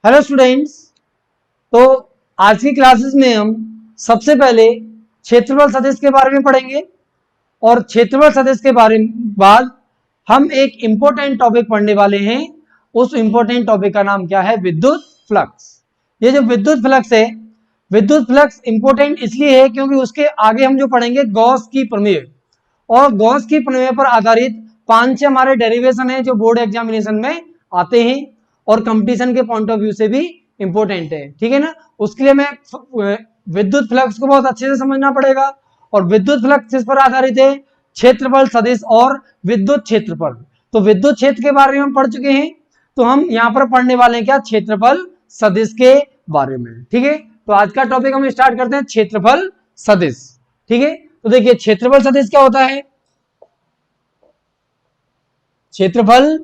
Hello students. तो आज की क्लासेस में हम सबसे पहले क्षेत्रफल सदिश के बारे में पढ़ेंगे और क्षेत्रफल सदिश के बारे में बाद हम एक इंपॉर्टेंट टॉपिक पढ़ने वाले हैं। उस इंपॉर्टेंट टॉपिक का नाम क्या है? विद्युत फ्लक्स। ये जो विद्युत फ्लक्स है, विद्युत फ्लक्स इंपॉर्टेंट इसलिए है क्योंकि उसके आगे हम जो पढ़ेंगे गॉस की प्रमेय, और गॉस की प्रमेय पर आधारित 5-6 हमारे डेरिवेशन है जो बोर्ड एग्जामिनेशन में आते हैं और कंपटीशन के पॉइंट ऑफ व्यू से भी इंपॉर्टेंट है। ठीक है ना? उसके लिए हमें विद्युत फ्लक्स को बहुत अच्छे से समझना पड़ेगा। और विद्युत फ्लक्स किस पर आधारित है? क्षेत्रफल सदिश और विद्युत क्षेत्रफल। तो विद्युत क्षेत्र के बारे में हम पढ़ चुके हैं, तो हम यहाँ पर पढ़ने वाले हैं क्या? क्षेत्रफल सदिश के बारे में। ठीक है, तो आज का टॉपिक हम स्टार्ट करते हैं, क्षेत्रफल सदिश। ठीक है, तो देखिए क्षेत्रफल सदिश क्या होता है? क्षेत्रफल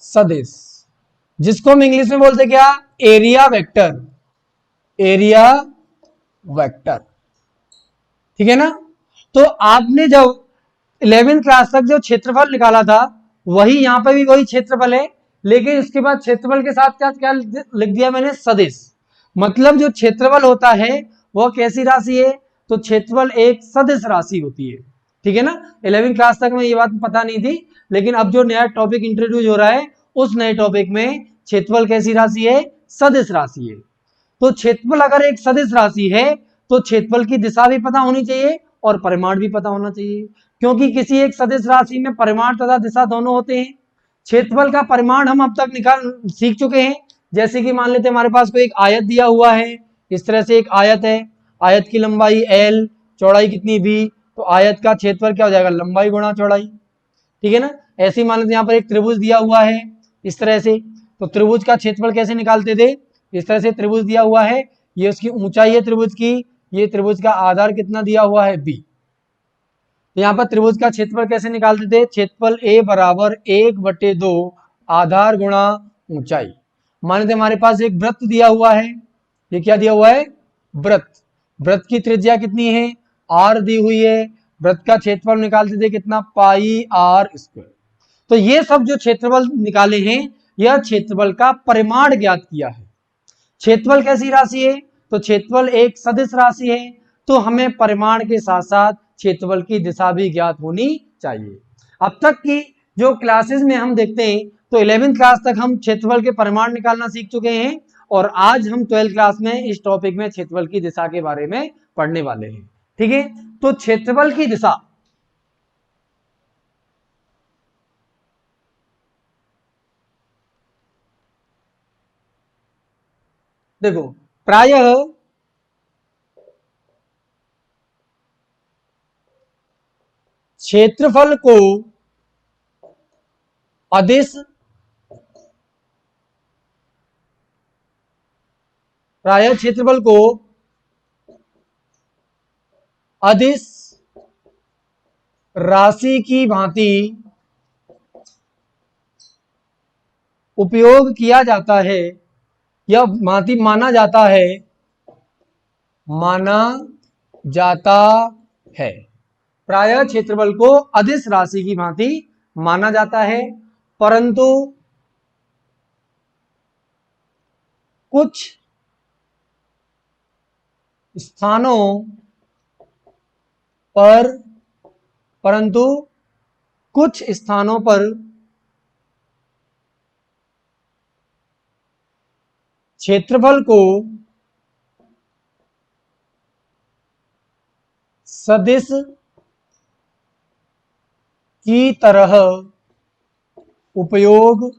सदिश जिसको हम इंग्लिश में बोलते क्या? Area vector. एरिया वेक्टर, ठीक है ना? तो आपने जब 11वीं क्लास तक जो क्षेत्रफल निकाला था, वही यहां पे भी वही क्षेत्रफल है, लेकिन इसके बाद क्षेत्रफल के साथ क्या क्या लिख दिया मैंने? सदिश। मतलब जो क्षेत्रफल होता है वह कैसी राशि है? तो क्षेत्रफल एक सदिश राशि होती है। ठीक है ना? 11वीं क्लास तक में ये बात पता नहीं थी, लेकिन अब जो नया टॉपिक इंट्रोड्यूस हो रहा है, उस नए टॉपिक में क्षेत्रफल कैसी राशि है? सदिश राशि है। तो क्षेत्रफल अगर एक सदिश राशि है तो क्षेत्रफल की दिशा भी पता होनी चाहिए और परिमाण भी पता होना चाहिए, क्योंकि किसी एक सदिश राशि में परिमाण तथा दिशा दोनों होते हैं। क्षेत्रफल का परिमाण हम अब तक निकाल सीख चुके हैं। जैसे कि मान लेते हैं हमारे पास कोई एक आयत दिया हुआ है, इस तरह से एक आयत है, आयत की लंबाई l, चौड़ाई कितनी b, तो आयत का क्षेत्रफल क्या हो जाएगा? लंबाई गुणा चौड़ाई। ठीक है ना? ऐसे ही मान लेते हैं यहाँ पर एक त्रिभुज दिया हुआ है इस तरह से, तो त्रिभुज का क्षेत्रफल कैसे निकालते थे? इस तरह से त्रिभुज दिया हुआ है, ये उसकी ऊंचाई है त्रिभुज की, ये त्रिभुज का आधार कितना दिया हुआ है? b। तो यहाँ पर त्रिभुज का क्षेत्रफल कैसे निकालते थे? क्षेत्रफल a बराबर 1/2 आधार गुणा ऊंचाई। मान लेते हमारे पास एक वृत्त दिया हुआ है, ये क्या दिया हुआ है? वृत्त। वृत्त की त्रिज्या कितनी है? r दी हुई है। वृत्त का क्षेत्रफल निकालते थे कितना? पाई r स्क्वायर। तो ये सब जो क्षेत्रफल निकाले हैं, यह क्षेत्रफल का परिमाण ज्ञात किया है। क्षेत्रफल कैसी राशि है? तो क्षेत्रफल एक सदिश राशि है, तो हमें परिमाण के साथ साथ क्षेत्रफल की दिशा भी ज्ञात होनी चाहिए। अब तक की जो क्लासेस में हम देखते हैं, तो 11वीं क्लास तक हम क्षेत्रफल के परिमाण निकालना सीख चुके हैं, और आज हम 12th क्लास में इस टॉपिक में क्षेत्रफल की दिशा के बारे में पढ़ने वाले हैं। ठीक है, तो क्षेत्रफल की दिशा, देखो प्रायः क्षेत्रफल को अदिश, प्रायः क्षेत्रफल को अदिश राशि की भांति उपयोग किया जाता है, या भांति माना जाता है, माना जाता है। प्रायः क्षेत्रफल को अदिश राशि की भांति माना जाता है, परंतु कुछ स्थानों पर, परंतु कुछ स्थानों पर क्षेत्रफल को सदिश की तरह उपयोग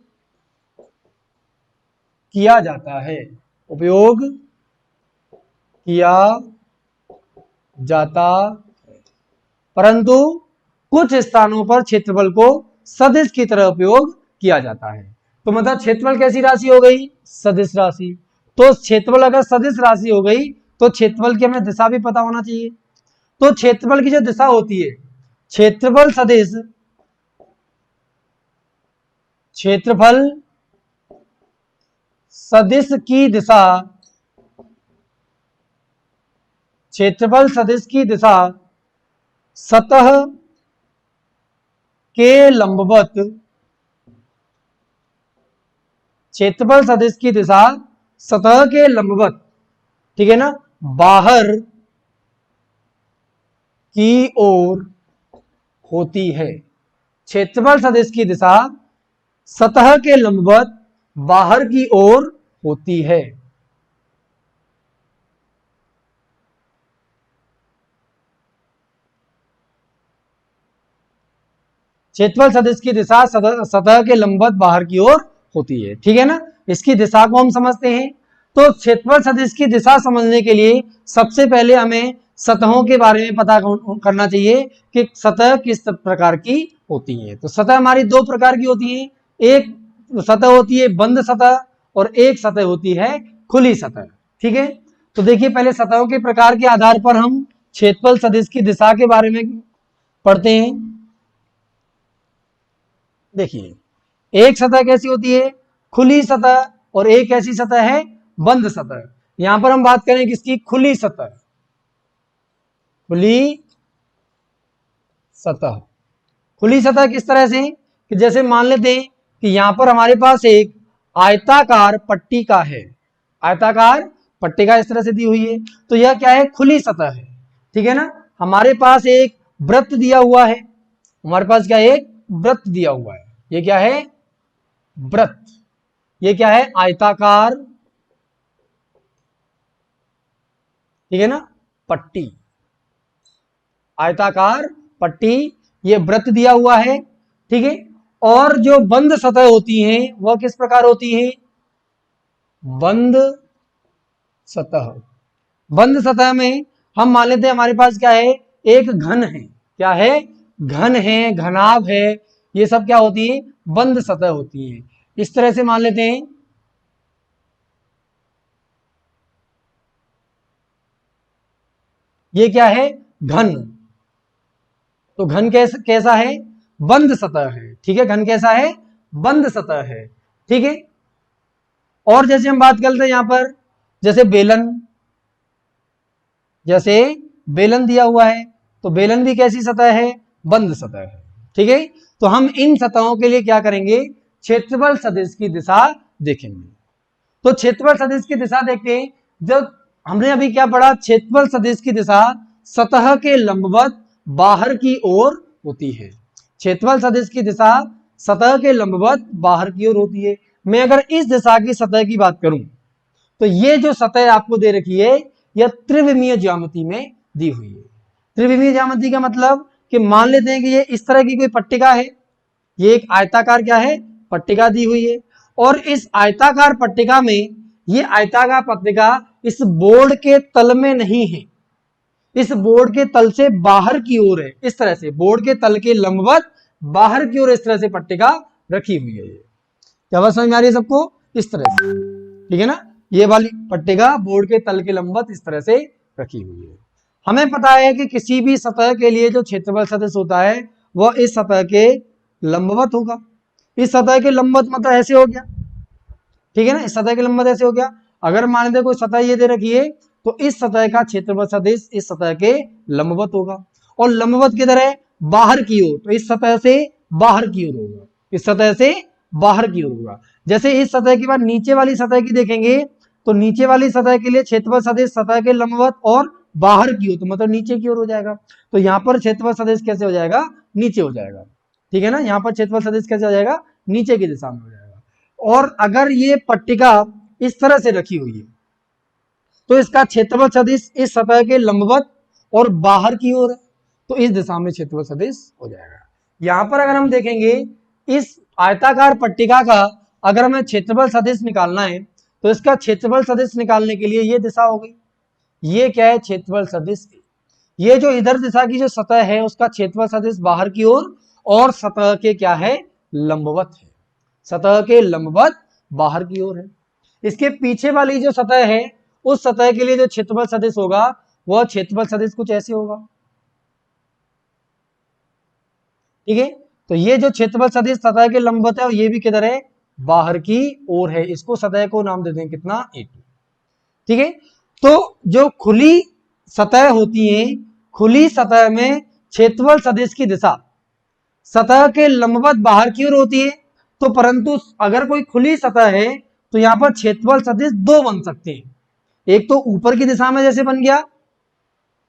किया जाता है, उपयोग किया जाता है, परंतु कुछ स्थानों पर क्षेत्रफल को सदिश की तरह उपयोग किया जाता है। तो मतलब क्षेत्रफल कैसी राशि हो गई? सदिश राशि। तो क्षेत्रफल अगर सदिश राशि हो गई, तो क्षेत्रफल की हमें दिशा भी पता होना चाहिए। तो क्षेत्रफल की जो दिशा होती है, क्षेत्रफल सदिश, क्षेत्रफल सदिश की दिशा, क्षेत्रफल सदिश की दिशा सतह के लंबवत क्षेत्रफल सदिश की दिशा सतह के लंबवत, ठीक है ना, बाहर की ओर होती है। क्षेत्रफल सदिश की दिशा सतह के लंबवत बाहर की ओर होती है। क्षेत्रफल सदिश की दिशा सतह के लंबवत बाहर की ओर होती है, ठीक है ना। इसकी दिशा को हम समझते हैं। तो क्षेत्रफल सदिश की दिशा समझने के लिए सबसे पहले हमें सतहों के बारे में पता करना चाहिए कि सतह किस प्रकार की होती है। तो सतह हमारी दो प्रकार की होती है, एक सतह होती है बंद सतह और एक सतह होती है खुली सतह, ठीक है। तो देखिए पहले सतहों के प्रकार के आधार पर हम क्षेत्रफल सदिश की दिशा के बारे में पढ़ते हैं। देखिए एक सतह कैसी होती है, खुली सतह, और एक ऐसी सतह है बंद सतह। यहां पर हम बात करें किसकी, खुली सतह। खुली सतह, खुली सतह किस तरह से कि जैसे मान लेते हैं कि यहां पर हमारे पास एक आयताकार पट्टिका है, आयताकार पट्टिका इस तरह से दी हुई है, तो यह क्या है, खुली सतह है, ठीक है ना। हमारे पास एक वृत्त दिया हुआ है, हमारे पास क्या है, एक वृत्त दिया हुआ है, ये क्या है, वृत्त, ये क्या है, आयताकार, ठीक है ना, पट्टी, आयताकार पट्टी, ये वृत्त दिया हुआ है, ठीक है। और जो बंद सतह होती हैं वह किस प्रकार होती है, बंद सतह। बंद सतह में हम मान लेते हैं हमारे पास क्या है, एक घन है, क्या है, घन है, घनाभ है, ये सब क्या होती है, बंद सतह होती है। इस तरह से मान लेते हैं, ये क्या है, घन। तो घन कैसा है, बंद सतह है, ठीक है, घन कैसा है, बंद सतह है, ठीक है। और जैसे हम बात करते हैं यहां पर, जैसे बेलन, जैसे बेलन दिया हुआ है, तो बेलन भी कैसी सतह है, बंद सतह है, ठीक है। तो हम इन सतहों के लिए क्या करेंगे, क्षेत्रफल सदिश की दिशा देखेंगे। तो क्षेत्रफल सदिश की दिशा देखते हैं, जब हमने अभी क्या पढ़ा, क्षेत्रफल सदिश की दिशा सतह के लंबवत बाहर की ओर होती है। क्षेत्रफल सदिश की दिशा सतह के लंबवत बाहर की ओर होती है। मैं अगर इस दिशा की सतह की बात करूं, तो ये जो सतह आपको दे रखी है, यह त्रिविमीय ज्यामिति में दी हुई है। त्रिविमीय ज्यामिति का मतलब कि मान लेते हैं कि ये इस तरह की कोई पट्टिका है, ये एक आयताकार क्या है, पट्टिका दी हुई है, और इस आयताकार पट्टिका में, ये आयताकार पट्टिका इस बोर्ड के तल में नहीं है, इस बोर्ड के तल से बाहर की ओर है, इस तरह से बोर्ड के तल के लंबवत बाहर की ओर इस तरह से पट्टिका रखी हुई है। क्या बात समझ में आ रही है सबको, इस तरह से, ठीक है ना, ये वाली पट्टिका बोर्ड के तल के लंबवत इस तरह से रखी हुई है। हमें पता है कि किसी भी सतह के लिए जो क्षेत्रफल सदिश होता है वह इस सतह के लंबवत होगा। इस सतह के लंबवत मतलब ऐसे हो गया, ठीक है ना, इस सतह के लंबवत ऐसे हो गया। अगर मान लेते कोई सतह ये दे रखी है, तो इस सतह का क्षेत्रफल सदिश इस सतह के लंबवत होगा, और लंबवत किधर है, बाहर की ओर, तो इस सतह से बाहर की ओर होगा, इस सतह से बाहर की ओर होगा। जैसे इस सतह के बाद नीचे वाली सतह की देखेंगे, तो नीचे वाली सतह के लिए क्षेत्रफल सदिश सतह के लंबवत और बाहर की ओर, तो मतलब नीचे की ओर हो जाएगा। तो यहाँ पर क्षेत्रफल सदिश कैसे हो जाएगा, नीचे हो जाएगा, ठीक है ना, यहाँ पर क्षेत्रफल सदिश कैसे हो जाएगा, नीचे की दिशा में हो जाएगा। और अगर ये पट्टिका इस तरह से रखी हुई है, तो इसका क्षेत्रफल सदिश इस सतह के लंबवत और बाहर की ओर है, तो इस दिशा में क्षेत्रफल सदिश हो जाएगा। यहां पर अगर हम देखेंगे, इस आयताकार पट्टिका का अगर हमें क्षेत्रफल सदिश निकालना है, तो इसका क्षेत्रफल सदिश निकालने के लिए ये दिशा हो गई, ये क्या है, क्षेत्रफल सदिश। ये जो इधर दिशा की जो सतह है उसका क्षेत्रफल सदिश बाहर की ओर, और सतह के क्या है, लंबवत है, सतह के लंबवत बाहर की ओर है। इसके पीछे वाली जो सतह है, उस सतह के लिए जो क्षेत्रफल सदिश होगा वह क्षेत्रफल सदिश कुछ ऐसे होगा, ठीक है। तो ये जो क्षेत्रफल सदिश सतह के लंबवत है, और ये भी किधर है, बाहर की ओर है, इसको सतह को नाम दे दें कितना, A2, ठीक है। तो जो खुली सतह होती है, खुली सतह में क्षेत्रफल सदिश की दिशा सतह के लंबवत बाहर की ओर होती है, तो परंतु अगर कोई खुली सतह है तो यहां पर क्षेत्रफल सदिश दो बन सकते हैं, एक तो ऊपर की दिशा में जैसे बन गया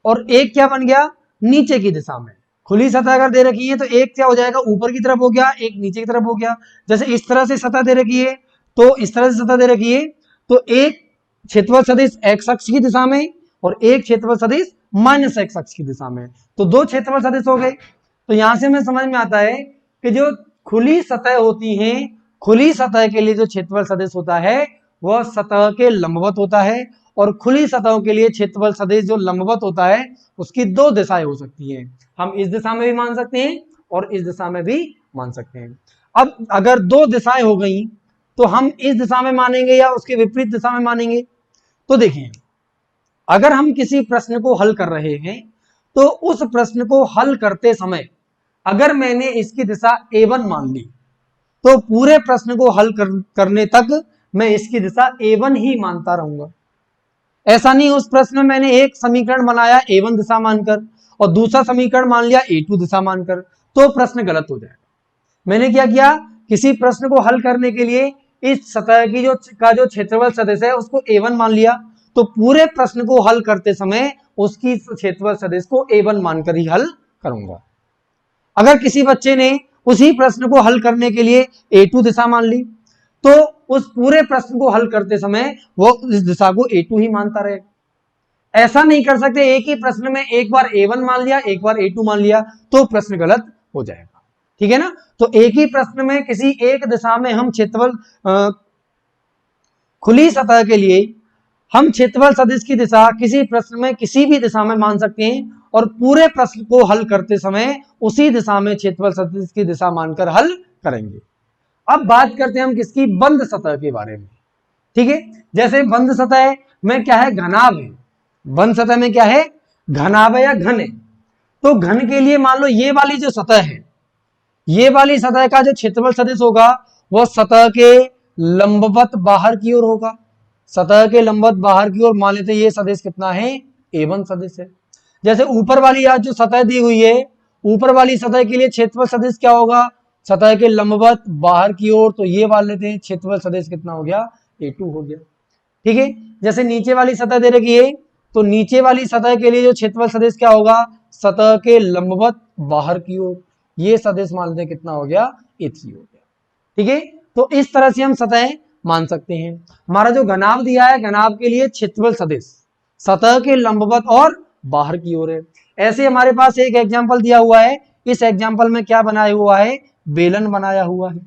और एक क्या बन गया नीचे की दिशा में। खुली सतह अगर दे रखी है तो एक क्या हो जाएगा ऊपर की तरफ हो गया, एक नीचे की तरफ हो गया। जैसे इस तरह से सतह दे रखी है तो इस तरह से सतह दे रखी है तो एक क्षेत्रफल सदिश एक्स अक्ष की दिशा में और एक क्षेत्रफल सदिश माइनस एक्स अक्ष की दिशा में, तो दो क्षेत्रफल सदिश हो गए। तो यहां से हमें समझ में आता है कि जो खुली सतह होती है, खुली सतह के लिए जो क्षेत्रफल सदिश होता है वह सतह के लंबवत होता है, और खुली सतहों के लिए क्षेत्रफल सदिश जो लंबवत होता है उसकी दो दिशाएं हो सकती हैं। हम इस दिशा में भी मान सकते हैं और इस दिशा में भी मान सकते हैं। अब अगर दो दिशाएं हो गई तो हम इस दिशा में मानेंगे या उसके विपरीत दिशा में मानेंगे। तो देखिए, अगर हम किसी प्रश्न को हल कर रहे हैं तो उस प्रश्न को हल करते समय अगर मैंने इसकी दिशा A1 मान ली तो पूरे प्रश्न को हल करने तक मैं इसकी दिशा A1 ही मानता रहूंगा। ऐसा नहीं उस प्रश्न में मैंने एक समीकरण बनाया A1 दिशा मानकर और दूसरा समीकरण मान लिया A2 दिशा मानकर, तो प्रश्न गलत हो जाएगा। मैंने क्या किया, किसी प्रश्न को हल करने के लिए इस सतह की जो क्षेत्रफल सदिश है उसको A1 मान लिया, तो पूरे प्रश्न को हल करते समय उसकी क्षेत्रफल सदिश को A1 मानकर ही हल करूंगा। अगर किसी बच्चे ने उसी प्रश्न को हल करने के लिए A2 दिशा मान ली तो उस पूरे प्रश्न को हल करते समय वो इस दिशा को A2 ही मानता रहे। ऐसा नहीं कर सकते एक ही प्रश्न में एक बार A1 मान लिया एक बार A2 मान लिया, तो प्रश्न गलत हो जाएगा। ठीक है ना। तो एक ही प्रश्न में किसी एक दिशा में हम क्षेत्रफल खुली सतह के लिए हम क्षेत्रफल सदिश की दिशा किसी प्रश्न में किसी भी दिशा में मान सकते हैं और पूरे प्रश्न को हल करते समय उसी दिशा में क्षेत्रफल सदिश की दिशा मानकर हल करेंगे। अब बात करते हैं हम किसकी, बंद सतह के बारे में। ठीक है, जैसे बंद सतह में क्या है, घनाभ है। बंद सतह में क्या है, घनाभ है या घन है। तो घन के लिए मान लो ये वाली जो सतह है, ये वाली सतह का जो क्षेत्रफल सदिश होगा वह सतह के लंबवत बाहर की ओर होगा। सतह के लंबवत बाहर की ओर मान लेते ये सदिश कितना है, A1 सदिश है। जैसे ऊपर वाली आज जो सतह दी हुई है, ऊपर वाली सतह के लिए क्षेत्रफल सदिश क्या होगा, सतह के लंबवत बाहर की ओर, तो ये मान लेते हैं क्षेत्रफल सदिश कितना हो गया, A2 हो गया। ठीक है, जैसे नीचे वाली सतह दे रखी है तो नीचे वाली सतह के लिए जो क्षेत्रफल सदिश क्या होगा, सतह के लंबवत बाहर की ओर, ये सदिश मान लेते हैं कितना हो गया, A3 हो गया। ठीक है, तो इस तरह से हम सतह मान सकते हैं। हमारा जो घनाभ दिया है, घनाभ के लिए क्षेत्रफल सदिश सतह के लंबवत और बाहर की ओर है। ऐसे हमारे पास एक एग्जांपल दिया हुआ है, इस एग्जांपल में क्या बनाया हुआ है, बेलन बनाया हुआ है।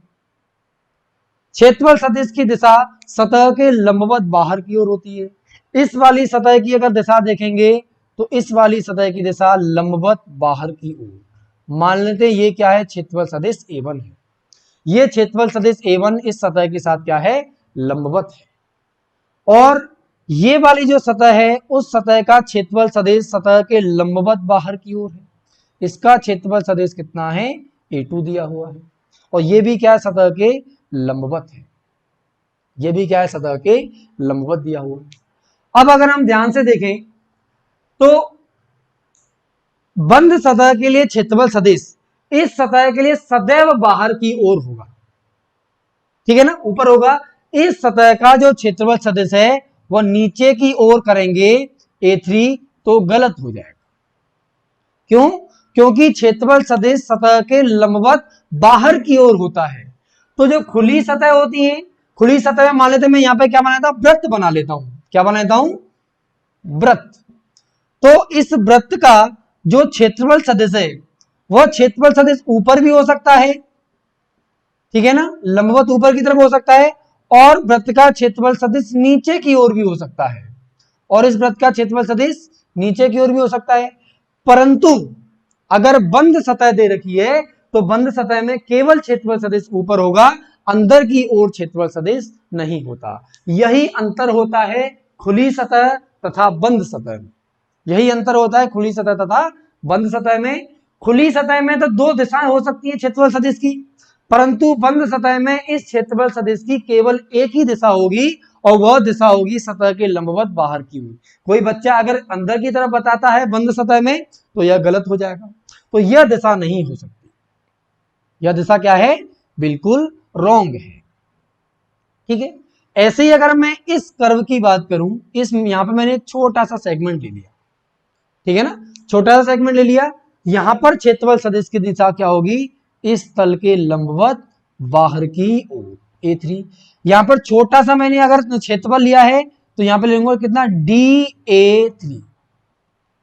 क्षेत्रफल सदिश की दिशा सतह के लंबवत बाहर की ओर होती है। इस वाली सतह की अगर दिशा देखेंगे तो इस वाली सतह की दिशा लंबवत बाहर की ओर, मान लेते हैं ये क्या है, क्षेत्रफल सदिश A1 है। ये क्षेत्रफल सदिश A1 इस सतह के साथ क्या है, लंबवत है। और ये वाली जो सतह है उस सतह का क्षेत्रफल सदिश सतह के लंबवत बाहर की ओर है। इसका क्षेत्रफल सदिश कितना है, A2 दिया हुआ है। और ये भी क्या है, सतह के लंबवत है। ये भी क्या है, सतह के लंबवत दिया हुआ है। अब अगर हम ध्यान से देखें तो बंद सतह के लिए क्षेत्रफल सदिश इस सतह के लिए सदैव बाहर की ओर होगा। ठीक है ना, ऊपर होगा। इस सतह का जो क्षेत्रफल सदिश है वह नीचे की ओर करेंगे A3 तो गलत हो जाएगा। क्यों, क्योंकि क्षेत्रफल सदिश सतह के लंबवत बाहर की ओर होता है। तो जो खुली सतह होती है, खुली सतह में मान लेते मैं यहां पे क्या बनाता हूं, वृत्त बना लेता हूं। क्या बनाता हूं, वृत्त। तो इस वृत्त का जो क्षेत्रफल सदिश है वह क्षेत्रफल सदिश ऊपर भी हो सकता है, ठीक है ना, लंबवत ऊपर की तरफ हो सकता है, और वृत्त का क्षेत्रफल सदिश नीचे की ओर भी हो सकता है, और इस वृत्त का क्षेत्रफल सदिश नीचे की ओर भी हो सकता है। परंतु अगर बंद सतह दे रखी है तो बंद सतह में केवल क्षेत्रफल सदिश ऊपर होगा, अंदर की ओर क्षेत्रफल सदिश नहीं होता। यही अंतर होता है खुली सतह तथा बंद सतह में। यही अंतर होता है खुली सतह तथा बंद सतह में। खुली सतह में तो दो दिशाएं हो सकती है क्षेत्रफल सदिश की, परंतु बंद सतह में इस क्षेत्रफल सदिश की केवल एक ही दिशा होगी और वह दिशा होगी सतह के लंबवत बाहर की ओर। कोई बच्चा अगर अंदर की तरफ बताता है बंद सतह में तो यह गलत हो जाएगा। तो यह दिशा नहीं हो सकती। यह दिशा क्या है, बिल्कुल रॉन्ग है। ठीक है, ऐसे ही अगर मैं इस कर्व की बात करूं, इस यहां पे मैंने एक छोटा सा सेगमेंट ले लिया, ठीक है ना, छोटा सा सेगमेंट ले लिया, यहां पर क्षेत्रफल सदिश की दिशा क्या होगी, इस तल के लंबवत बाहर की ओर A3। यहां पर छोटा सा मैंने अगर क्षेत्रफल लिया है तो यहां पे लेंगे कितना, DA3।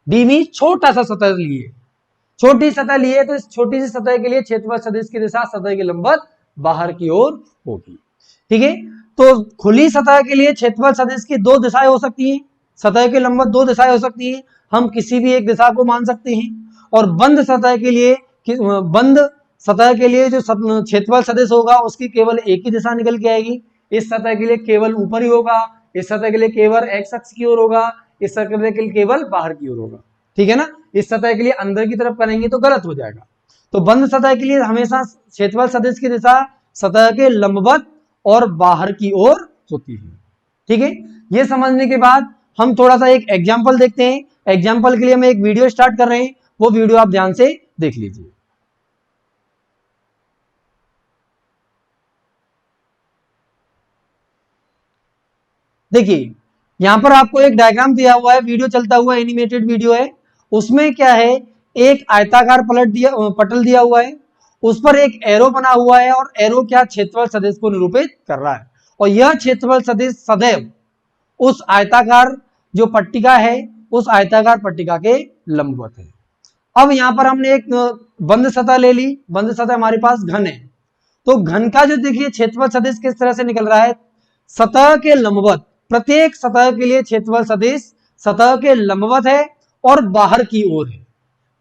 डी मीन छोटा सा सतह लिए, छोटी सतह लिए, तो इस छोटी सी सतह के लिए क्षेत्रफल सदिश की दिशा सतह के लंबवत बाहर की ओर होगी। ठीक है, तो खुली सतह के लिए क्षेत्रफल सदिश की दो दिशाएं हो सकती हैं, सतह के लंबवत दो दिशाएं हो सकती हैं, हम किसी भी एक दिशा को मान सकते हैं। और बंद सतह के लिए, बंद सतह के लिए जो क्षेत्रफल सदिश होगा उसकी केवल एक ही दिशा निकल के आएगी। इस सतह के लिए केवल ऊपर ही होगा, इस सतह के लिए केवल एक्स अक्ष की ओर होगा, इस सतह के लिए केवल बाहर की ओर होगा। ठीक है ना, इस सतह के लिए अंदर की तरफ करेंगे तो गलत हो जाएगा। तो बंद सतह के लिए हमेशा क्षेत्रफल सदिश की दिशा सतह के लंबवत और बाहर की ओर होती है। ठीक है, ये समझने के बाद हम थोड़ा सा एक एग्जांपल देखते हैं। एग्जांपल के लिए हम एक वीडियो स्टार्ट कर रहे हैं, वो वीडियो आप ध्यान से देख लीजिए। देखिए, यहां पर आपको एक डायग्राम दिया हुआ है, वीडियो चलता हुआ एनिमेटेड वीडियो है। उसमें क्या है, एक आयताकार पटल दिया हुआ है, उस पर एक एरो बना हुआ है और एरो क्या, क्षेत्रफल सदिश को निरूपित कर रहा है। और यह क्षेत्रफल सदिश सदैव उस आयताकार जो पट्टिका है, उस आयताकार पट्टिका के लंबवत है। अब यहां पर हमने एक बंद सतह ले ली, बंद सतह हमारे पास घन है, तो घन का जो देखिए क्षेत्रफल सदिश किस तरह से निकल रहा है, सतह के लंबवत, प्रत्येक सतह के लिए क्षेत्रफल सदिश सतह के लंबवत है और बाहर की ओर है।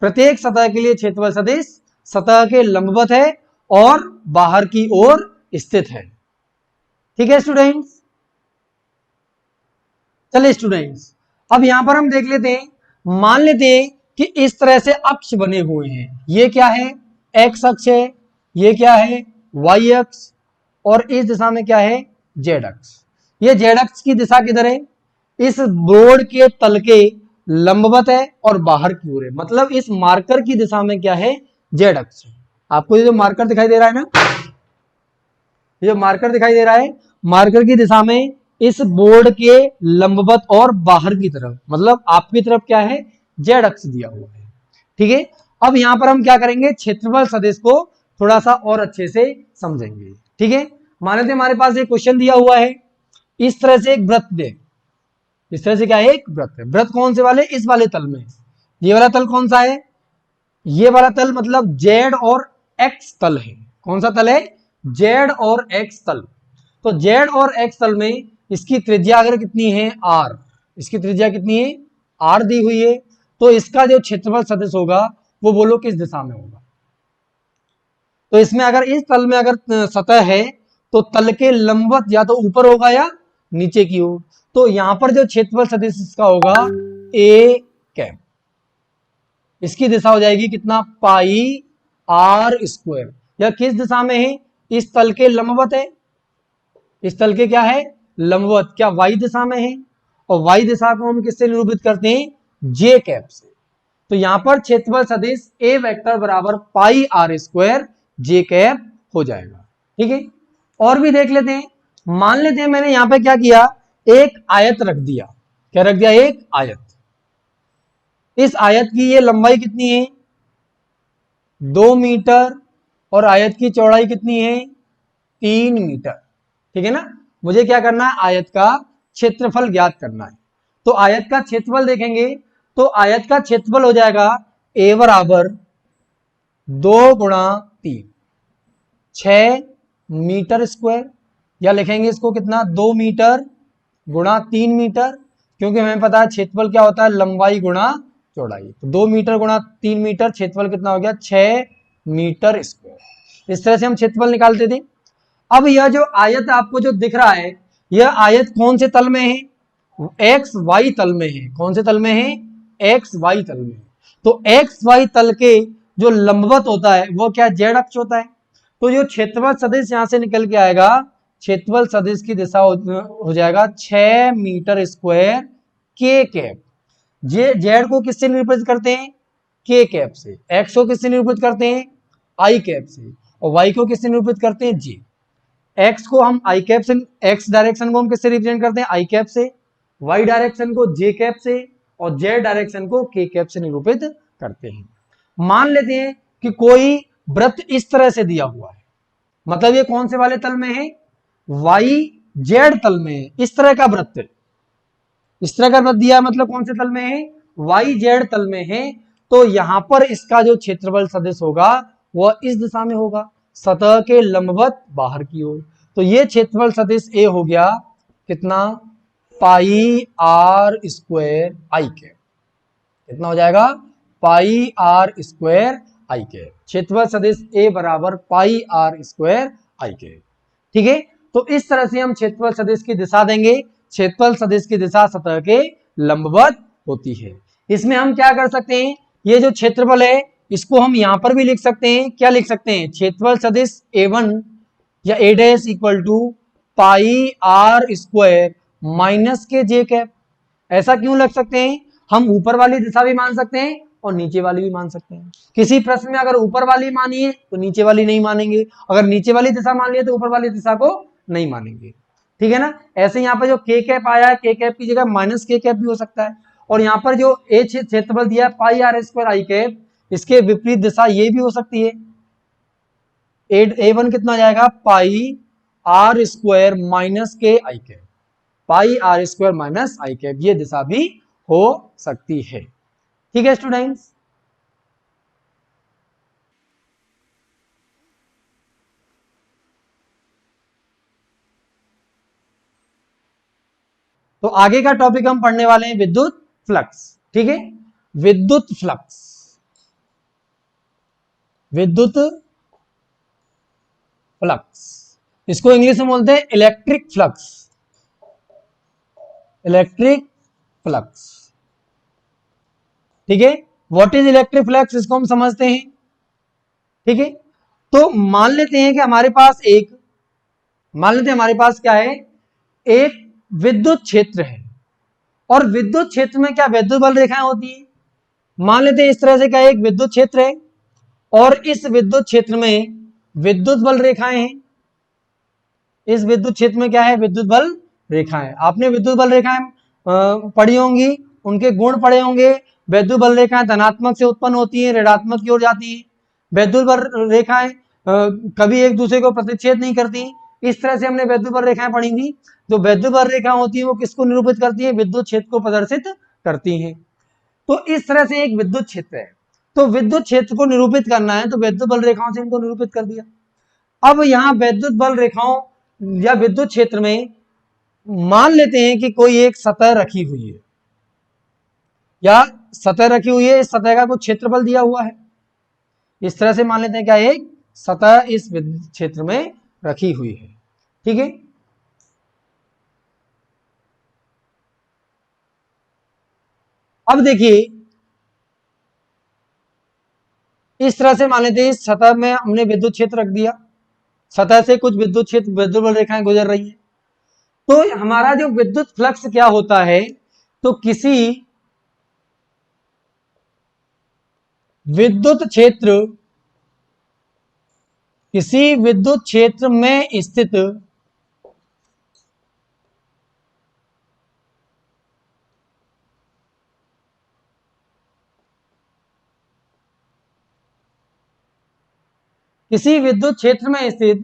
प्रत्येक सतह के लिए क्षेत्रफल सदिश सतह के लंबवत है और बाहर की ओर स्थित है। ठीक है स्टूडेंट्स, चलिए स्टूडेंट्स, अब यहां पर हम देख लेते हैं, मान लेते हैं कि इस तरह से अक्ष बने हुए हैं। ये क्या है, एक्स अक्ष है, ये क्या है, वाई अक्ष, और इस दिशा में क्या है, जेड अक्ष। ये जेड अक्ष की दिशा किधर है, इस बोर्ड के तल के लंबवत है और बाहर की ओर है। मतलब इस मार्कर की दिशा में क्या है, जेड अक्ष है। आपको ये जो मार्कर दिखाई दे रहा है ना, ये जो मार्कर दिखाई दे रहा है, मार्कर की दिशा में इस बोर्ड के लंबवत और बाहर की तरफ, मतलब आपकी तरफ क्या है, जेड अक्ष दिया हुआ है। ठीक है, अब यहां पर हम क्या करेंगे, क्षेत्रफल सदिश को थोड़ा सा और अच्छे से समझेंगे। ठीक है, मान लेते हमारे पास एक क्वेश्चन दिया हुआ है, इस तरह से एक वृत्त दे, इस तरह से क्या है, एक वृत्त है। वृत्त कौन से वाले, इस वाले तल में। ये वाला तल कौन सा है, ये वाला तल मतलब जेड और एक्स तल है। कौन सा तल है, जेड और एक्स तल। तो जेड और एक्स तल में इसकी त्रिज्या अगर कितनी है, आर, इसकी त्रिज्या कितनी है, आर दी हुई है। तो इसका जो क्षेत्रफल सदिश होगा वो बोलो किस दिशा में होगा। तो इसमें अगर इस तल में अगर सतह है तो तल के लंबवत या तो ऊपर होगा या नीचे की ओर। तो यहां पर जो क्षेत्रफल सदिश इसका होगा ए कैप, इसकी दिशा हो जाएगी कितना, पाई आर स्क्वायर। यह किस दिशा में है, इस तल के लंबवत है, इस तल के क्या है, लंबवत। क्या वाई दिशा में है, और वाई दिशा को हम किससे निरूपित करते हैं, जे कैप से। तो यहां पर क्षेत्रफल सदिश ए वेक्टर बराबर पाई आर स्क्वायर जे कैप हो जाएगा। ठीक है, और भी देख लेते हैं। मान लेते हैं मैंने यहां पे क्या किया, एक आयत रख दिया। क्या रख दिया, एक आयत। इस आयत की ये लंबाई कितनी है, 2 मीटर, और आयत की चौड़ाई कितनी है, 3 मीटर। ठीक है ना, मुझे क्या करना है, आयत का क्षेत्रफल ज्ञात करना है। तो आयत का क्षेत्रफल देखेंगे तो आयत का क्षेत्रफल हो जाएगा ए बराबर 2 गुणा 3, 6 मीटर स्क्वायर, या लिखेंगे इसको कितना, 2 मीटर गुणा 3 मीटर, क्योंकि हमें पता है क्षेत्रफल क्या होता है, लंबाई गुणा चौड़ाई। तो 2 मीटर गुणा 3 मीटर, क्षेत्रफल कितना हो गया, 6 मीटर स्क्वायर। इस तरह से हम क्षेत्रफल निकालते थे। अब यह जो आयत आपको जो दिख रहा है, यह आयत कौन से तल में है, एक्स वाई तल में है। कौन से तल में है, एक्स वाई तल में। तो एक्स वाई तल के जो लंबवत होता है वो क्या, जेड अक्ष होता है। तो जो क्षेत्रफल सदिश यहां से निकल के आएगा, क्षेत्रफल सदिश की दिशा हो जाएगा 6 मीटर स्क्वायर के कैप। जेड को किससे निरूपित करते हैं, के कैप से। एक्स को किससे निरूपित करते हैं, आई कैप से। और वाई को किससे निरूपित करते हैं, जी। एक्स को हम आई कैप से, एक्स डायरेक्शन को हम किससे रिप्रेजेंट करते हैं? आई कैप से, वाई डायरेक्शन को जे कैप से, और जेड डायरेक्शन को के कैप से निरूपित करते हैं। मान लेते हैं कि कोई वृत्त इस तरह से दिया हुआ है, मतलब ये कौन से वाले तल में है? वाई जेड तल में है। इस तरह का वृत्त, इस तरह का वृत्त दिया, मतलब कौन से तल में है? वाई जेड तल में है। तो यहां पर इसका जो क्षेत्रफल सदिश होगा वह इस दिशा में होगा, सतह के लंबवत बाहर की ओर। तो ये क्षेत्रफल सदिश ए हो गया कितना? पाई आर स्क्वायर आई कैप। कितना हो जाएगा? पाई आर स्क्वायर आई कैप। क्षेत्रफल सदिश ए बराबर पाई आर स्क्वायर आई कैप। ठीक है, तो इस तरह से हम क्षेत्रफल सदिश की दिशा देंगे। क्षेत्रफल सदिश की दिशा सतह के लंबवत होती है। इसमें हम क्या कर सकते हैं? ये जो क्षेत्रफल है इसको हम यहां पर भी लिख सकते हैं। क्या लिख सकते हैं? क्षेत्रफल सदिश A1 या A dash equal to pi R square minus K J cap. ऐसा क्यों लग सकते हैं? हम ऊपर वाली दिशा भी मान सकते हैं और नीचे वाली भी मान सकते हैं। किसी प्रश्न में अगर ऊपर वाली मानिए तो नीचे वाली नहीं मानेंगे, अगर नीचे वाली दिशा मान लिए तो ऊपर वाली दिशा को नहीं मानेंगे। ठीक है ना? ऐसे यहाँ पर जो के कैप आया है, के कैप की जगह माइनस के कैप भी हो सकता है। और यहाँ पर जो ए क्षेत्रफल दिया है पाई आर स्क्वायर आई कैप, इसके विपरीत दिशा ये भी हो सकती है। A1 कितना जाएगा? पाई R square minus K I cap, pi R square minus I cap, ये दिशा भी हो सकती है। ठीक है स्टूडेंट्स? तो आगे का टॉपिक हम पढ़ने वाले हैं विद्युत फ्लक्स। ठीक है, विद्युत फ्लक्स, विद्युत फ्लक्स, इसको इंग्लिश में बोलते हैं इलेक्ट्रिक फ्लक्स, इलेक्ट्रिक फ्लक्स। ठीक है, व्हाट इज इलेक्ट्रिक फ्लक्स, इसको हम समझते हैं। ठीक है, तो मान लेते हैं कि हमारे पास एक, मान लेते हैं हमारे पास क्या है? एक विद्युत क्षेत्र है, और विद्युत क्षेत्र में क्या विद्युत बल रेखाएं होती है। मान लेते हैं इस तरह से क्या एक विद्युत क्षेत्र है, और इस विद्युत क्षेत्र में विद्युत बल रेखाएं हैं। इस विद्युत क्षेत्र में क्या है? विद्युत बल रेखाएं। आपने विद्युत बल रेखाएं पढ़ी होंगी, उनके गुण पढ़े होंगे। विद्युत बल रेखाएं धनात्मक से उत्पन्न होती हैं, ऋणात्मक की ओर जाती है। विद्युत बल रेखाएं कभी एक दूसरे को प्रतिच्छेद नहीं करती। इस तरह से हमने विद्युत बल रेखाएं पढ़ी थी। जो विद्युत बल रेखा होती है वो किसको निरूपित करती है? विद्युत क्षेत्र को प्रदर्शित करती हैं। तो इस तरह से एक विद्युत क्षेत्र है, तो विद्युत क्षेत्र को निरूपित करना है तो विद्युत बल रेखाओं से इनको निरूपित कर दिया। अब यहाँ विद्युत बल रेखाओं या विद्युत क्षेत्र में मान लेते हैं कि कोई एक सतह रखी हुई है, या सतह रखी हुई है, इस सतह का कुछ क्षेत्रफल दिया हुआ है। इस तरह से मान लेते हैं क्या एक सतह इस विद्युत क्षेत्र में रखी हुई है। ठीक है, अब देखिए इस तरह से मान लेते हैं इस सतह में हमने विद्युत क्षेत्र रख दिया, सतह से कुछ विद्युत क्षेत्र विद्युत बल रेखाएं गुजर रही है। तो हमारा जो विद्युत फ्लक्स क्या होता है? तो किसी विद्युत क्षेत्र, किसी विद्युत क्षेत्र में स्थित किसी विद्युत क्षेत्र में स्थित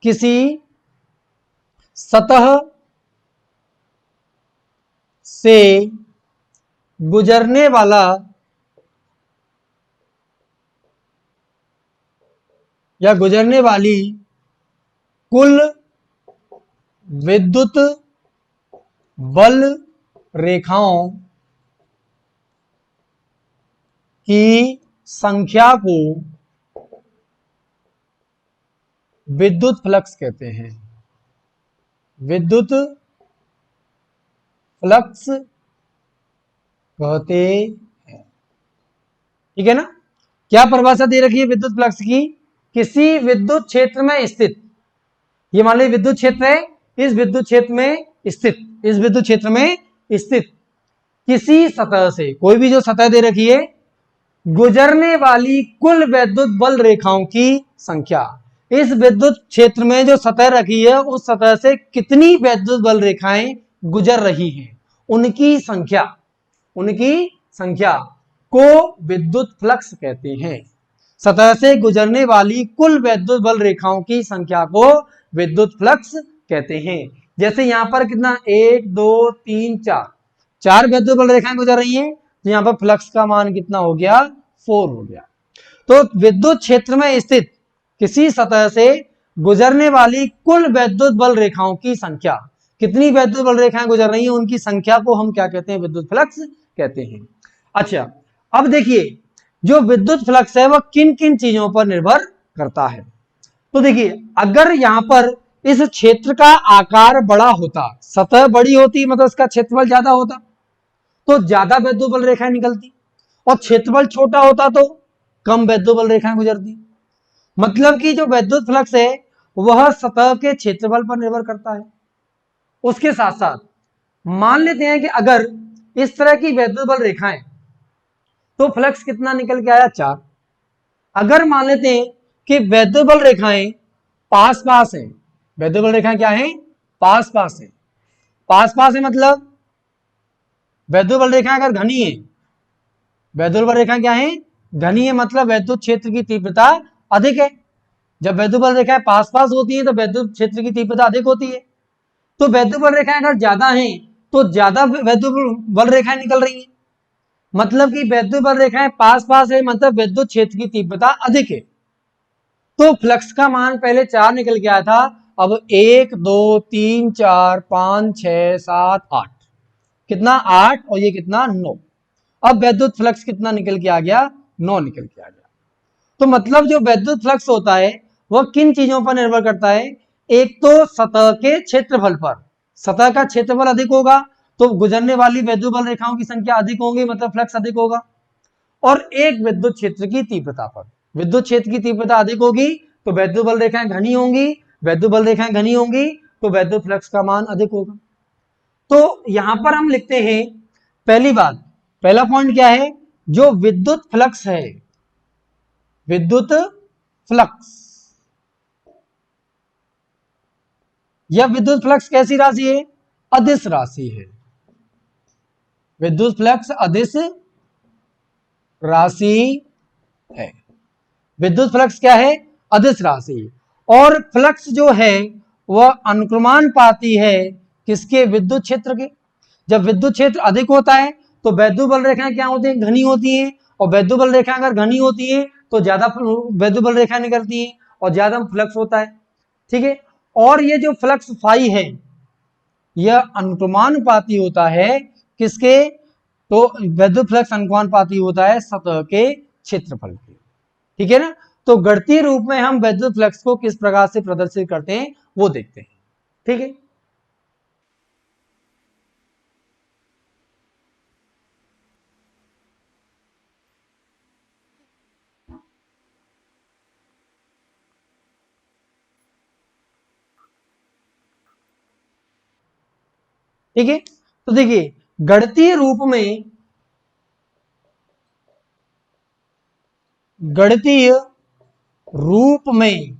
किसी सतह से गुजरने वाला या गुजरने वाली कुल विद्युत बल रेखाओं की संख्या को विद्युत फ्लक्स कहते हैं। विद्युत फ्लक्स कहते हैं। ठीक है ना? क्या परिभाषा दे रखी है विद्युत फ्लक्स की? किसी विद्युत क्षेत्र में स्थित, ये मान लीजिए विद्युत क्षेत्र है, इस विद्युत क्षेत्र में स्थित, इस विद्युत क्षेत्र में स्थित किसी सतह से, कोई भी जो सतह दे रखी है, गुजरने वाली कुल विद्युत बल रेखाओं की संख्या। इस विद्युत क्षेत्र में जो सतह रखी है उस सतह से कितनी विद्युत बल रेखाएं गुजर रही हैं, उनकी संख्या को विद्युत फ्लक्स कहते हैं। सतह से गुजरने वाली कुल विद्युत बल रेखाओं की संख्या को विद्युत फ्लक्स कहते हैं। जैसे यहां पर कितना 1 2 3 4 विद्युत बल रेखाएं गुजर रही हैं, तो यहां पर फ्लक्स का मान कितना हो गया 4 हो गया। तो विद्युत क्षेत्र में स्थित किसी सतह से गुजरने वाली कुल विद्युत बल रेखाओं की संख्या, कितनी विद्युत बल रेखाएं गुजर रही हैं उनकी संख्या को हम क्या कहते हैं, विद्युत फ्लक्स कहते हैं। अच्छा, अब देखिए जो विद्युत फ्लक्स है वह किन किन चीजों पर निर्भर करता है। तो देखिए अगर यहां पर इस क्षेत्र का आकार बड़ा होता, सतह बड़ी होती मतलब इसका क्षेत्रफल ज्यादा होता तो ज्यादा विद्युत बल रेखाएं निकलती, और क्षेत्रफल छोटा होता तो कम विद्युत बल रेखाएं गुजरती। मतलब कि जो विद्युत फ्लक्स है वह सतह के क्षेत्रफल पर निर्भर करता है। उसके साथ साथ मान लेते हैं कि अगर इस तरह की विद्युत बल रेखाएं, तो फ्लक्स कितना निकल के आया 4। अगर मान लेते हैं कि विद्युत बल रेखाएं पास पास हैं, विद्युत बल रेखाएं क्या हैं, पास पास हैं, पास पास है मतलब विद्युत बल रेखाएं अगर घनी है, विद्युत बल रेखाएं क्या है, घनी है मतलब विद्युत क्षेत्र की तीव्रता अधिक है। जब विद्युत बल रेखाएं पास पास होती हैं तो विद्युत क्षेत्र की तीव्रता अधिक होती है। तो विद्युत बल रेखाएं अगर ज्यादा हैं तो ज्यादा विद्युत बल रेखाएं निकल रही हैं, मतलब कि विद्युत बल रेखाएं पास पास है मतलब विद्युत क्षेत्र की तीव्रता अधिक है। तो फ्लक्स का मान पहले 4 निकल के आया था, अब 1 2 3 4 5 6 7 8, कितना 8 और ये कितना 9। अब विद्युत फ्लक्स कितना निकल के आ गया, 9 निकल के आ गया। तो मतलब जो विद्युत फ्लक्स होता है वह किन चीजों पर निर्भर करता है, एक तो सतह के क्षेत्रफल पर, सतह का क्षेत्रफल अधिक होगा तो गुजरने वाली विद्युत बल रेखाओं की संख्या अधिक होगी मतलब फ्लक्स अधिक होगा, और एक विद्युत क्षेत्र की तीव्रता पर, विद्युत क्षेत्र की तीव्रता अधिक होगी तो विद्युत बल रेखाएं घनी होंगी, विद्युत बल रेखाएं घनी होंगी तो विद्युत फ्लक्स का मान अधिक होगा। तो यहां पर हम लिखते हैं पहली बात, पहला पॉइंट क्या है, जो विद्युत फ्लक्स है, विद्युत फ्लक्स, यह विद्युत फ्लक्स कैसी राशि है, अदिश राशि है। विद्युत फ्लक्स अदिश राशि है। विद्युत फ्लक्स क्या है, अदिश राशि। और फ्लक्स जो है वह अनुक्रमानुपाती है किसके, विद्युत क्षेत्र के। जब विद्युत क्षेत्र अधिक होता है तो विद्युत बल रेखाएं क्या होती हैं, घनी होती हैं, और विद्युत बल रेखाएं अगर घनी होती हैं तो ज्यादा विद्युत बल रेखाएं निकलती हैं और ज्यादा फ्लक्स होता है, ठीक है। और ये जो फ्लक्स फाई है यह अनुक्रमानुपाती होता है किसके, तो विद्युत फ्लक्स अनुक्रमानुपाती होता है सतह के क्षेत्रफल के, ठीक है ना। तो गणितीय रूप में हम विद्युत फ्लक्स को किस प्रकार से प्रदर्शित करते हैं वो देखते हैं, ठीक है। ठीक है, तो देखिए गणितीय रूप में, गणितीय रूप में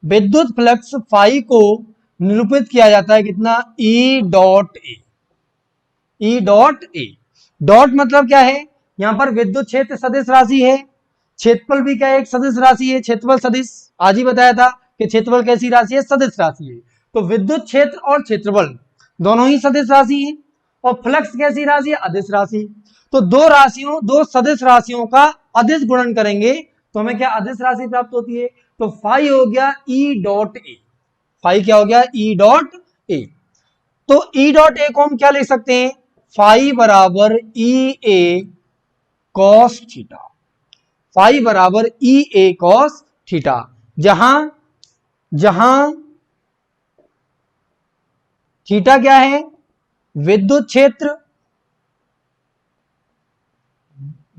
विद्युत फ्लक्स फाई को निरूपित किया जाता है कितना, ई डॉट ए। ई डॉट ए, डॉट मतलब क्या है, यहां पर विद्युत क्षेत्र सदिश राशि है, क्षेत्रफल भी क्या है, एक सदिश राशि है, क्षेत्रफल सदिश, आज ही बताया था कि क्षेत्रफल कैसी राशि है, सदिश राशि है। तो विद्युत क्षेत्र और क्षेत्रफल दोनों ही सदिश राशि है, और फ्लक्स कैसी राशि है, अदिश राशि। तो दो राशियों, दो सदिश राशियों का अदिश गुणन करेंगे तो हमें क्या अदिश राशि प्राप्त होती है, तो फाई हो गया ई डॉट ए, फाई क्या हो गया, ई डॉट ए। तो ई डॉट ए को हम क्या लिख सकते हैं, फाई बराबर E A cos theta, phi बराबर ई ए कॉस थीटा, जहां जहां थीटा क्या है, विद्युत क्षेत्र,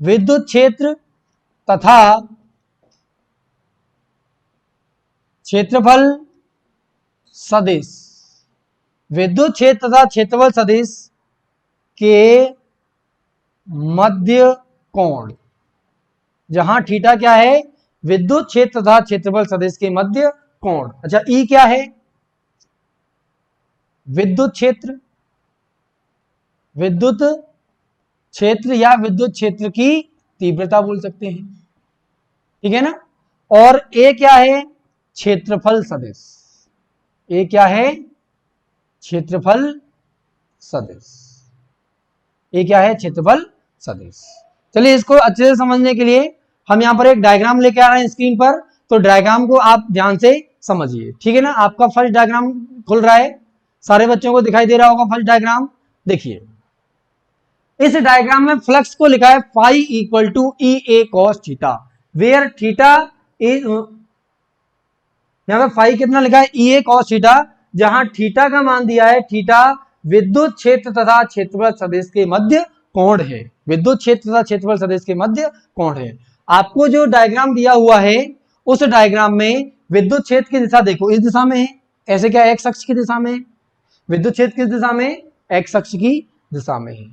विद्युत क्षेत्र तथा क्षेत्रफल सदिश, विद्युत क्षेत्र तथा क्षेत्रफल सदिश के मध्य कोण, जहां थीटा क्या है, विद्युत क्षेत्र तथा क्षेत्रफल सदिश के मध्य कोण। अच्छा, ई क्या है? विद्युत क्षेत्र, विद्युत क्षेत्र या विद्युत क्षेत्र की तीव्रता बोल सकते हैं, ठीक है ना। और ए क्या है? क्षेत्रफल सदिश। ए क्या है? क्षेत्रफल सदिश। ये क्या है? क्षेत्रफल सदिश। चलिए इसको अच्छे से समझने के लिए हम यहां पर एक डायग्राम लेके आ रहे हैं स्क्रीन पर, तो डायग्राम को आप ध्यान से समझिए, ठीक है ना। आपका फर्स्ट डायग्राम खुल रहा है, सारे बच्चों को दिखाई दे रहा होगा फर्स्ट डायग्राम। देखिए इस डायग्राम में फ्लक्स को लिखा है phi equal to E A cos theta, where theta is, यहां पर फाई कितना लिखा है? ई ए कॉस थीटा, जहां थीटा का मान दिया है, थीटा विद्युत क्षेत्र तथा क्षेत्रफल सदिश के मध्य कोण है। विद्युत क्षेत्र तथा क्षेत्रफल सदिश के मध्य कोण है। आपको जो डायग्राम दिया हुआ है उस डायग्राम में विद्युत क्षेत्र की दिशा देखो इस दिशा में है, ऐसे क्या एक्स अक्ष की दिशा में है। विद्युत क्षेत्र किस दिशा में? एक्स अक्ष की दिशा में है।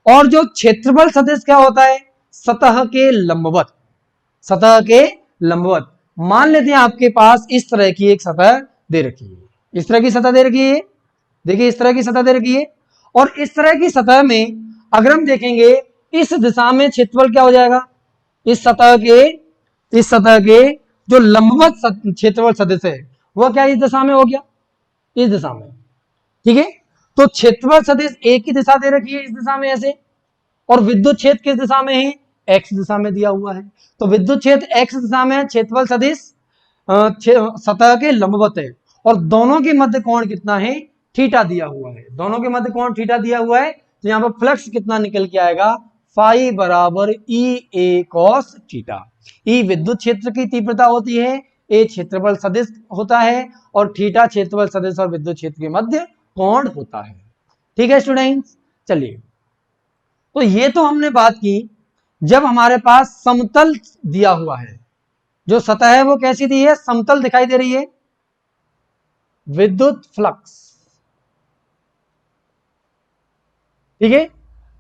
और जो क्षेत्रफल सदिश क्या होता है? सतह के लंबवत, सतह के लंबवत। मान लेते हैं आपके पास इस तरह की एक सतह दे रखी है, इस तरह की सतह दे रखी है, देखिए इस तरह की सतह दे रखी है, और इस तरह की सतह में अगर हम देखेंगे इस दिशा में क्षेत्रफल क्या हो जाएगा? इस सतह के जो लंबवत क्षेत्रफल सदिश है वह क्या इस दिशा में हो गया? इस दिशा में, ठीक है। तो क्षेत्रफल सदिश एक ही दिशा दे रखी है इस दिशा में ऐसे, और विद्युत क्षेत्र किस दिशा में है? एक्स दिशा में दिया हुआ है। तो विद्युत क्षेत्र एक्स दिशा में है, क्षेत्रफल सदिश सतह के लंबवत है, और दोनों के मध्य कोण कितना है? थीटा दिया हुआ है। दोनों के मध्य कोण थीटा दिया हुआ है, तो यहां पर फ्लक्स कितना निकल के आएगा? फाई बराबर ई ए कॉस थीटा। ई विद्युत क्षेत्र की तीव्रता होती है, ए क्षेत्रफल सदिश होता है, और थीटा क्षेत्रफल सदिश और विद्युत क्षेत्र के मध्य कोण होता है, ठीक है स्टूडेंट्स। चलिए, तो ये तो हमने बात की जब हमारे पास समतल दिया हुआ है, जो सतह है वो कैसी दी है? समतल दिखाई दे रही है। विद्युत फ्लक्स, ठीक है।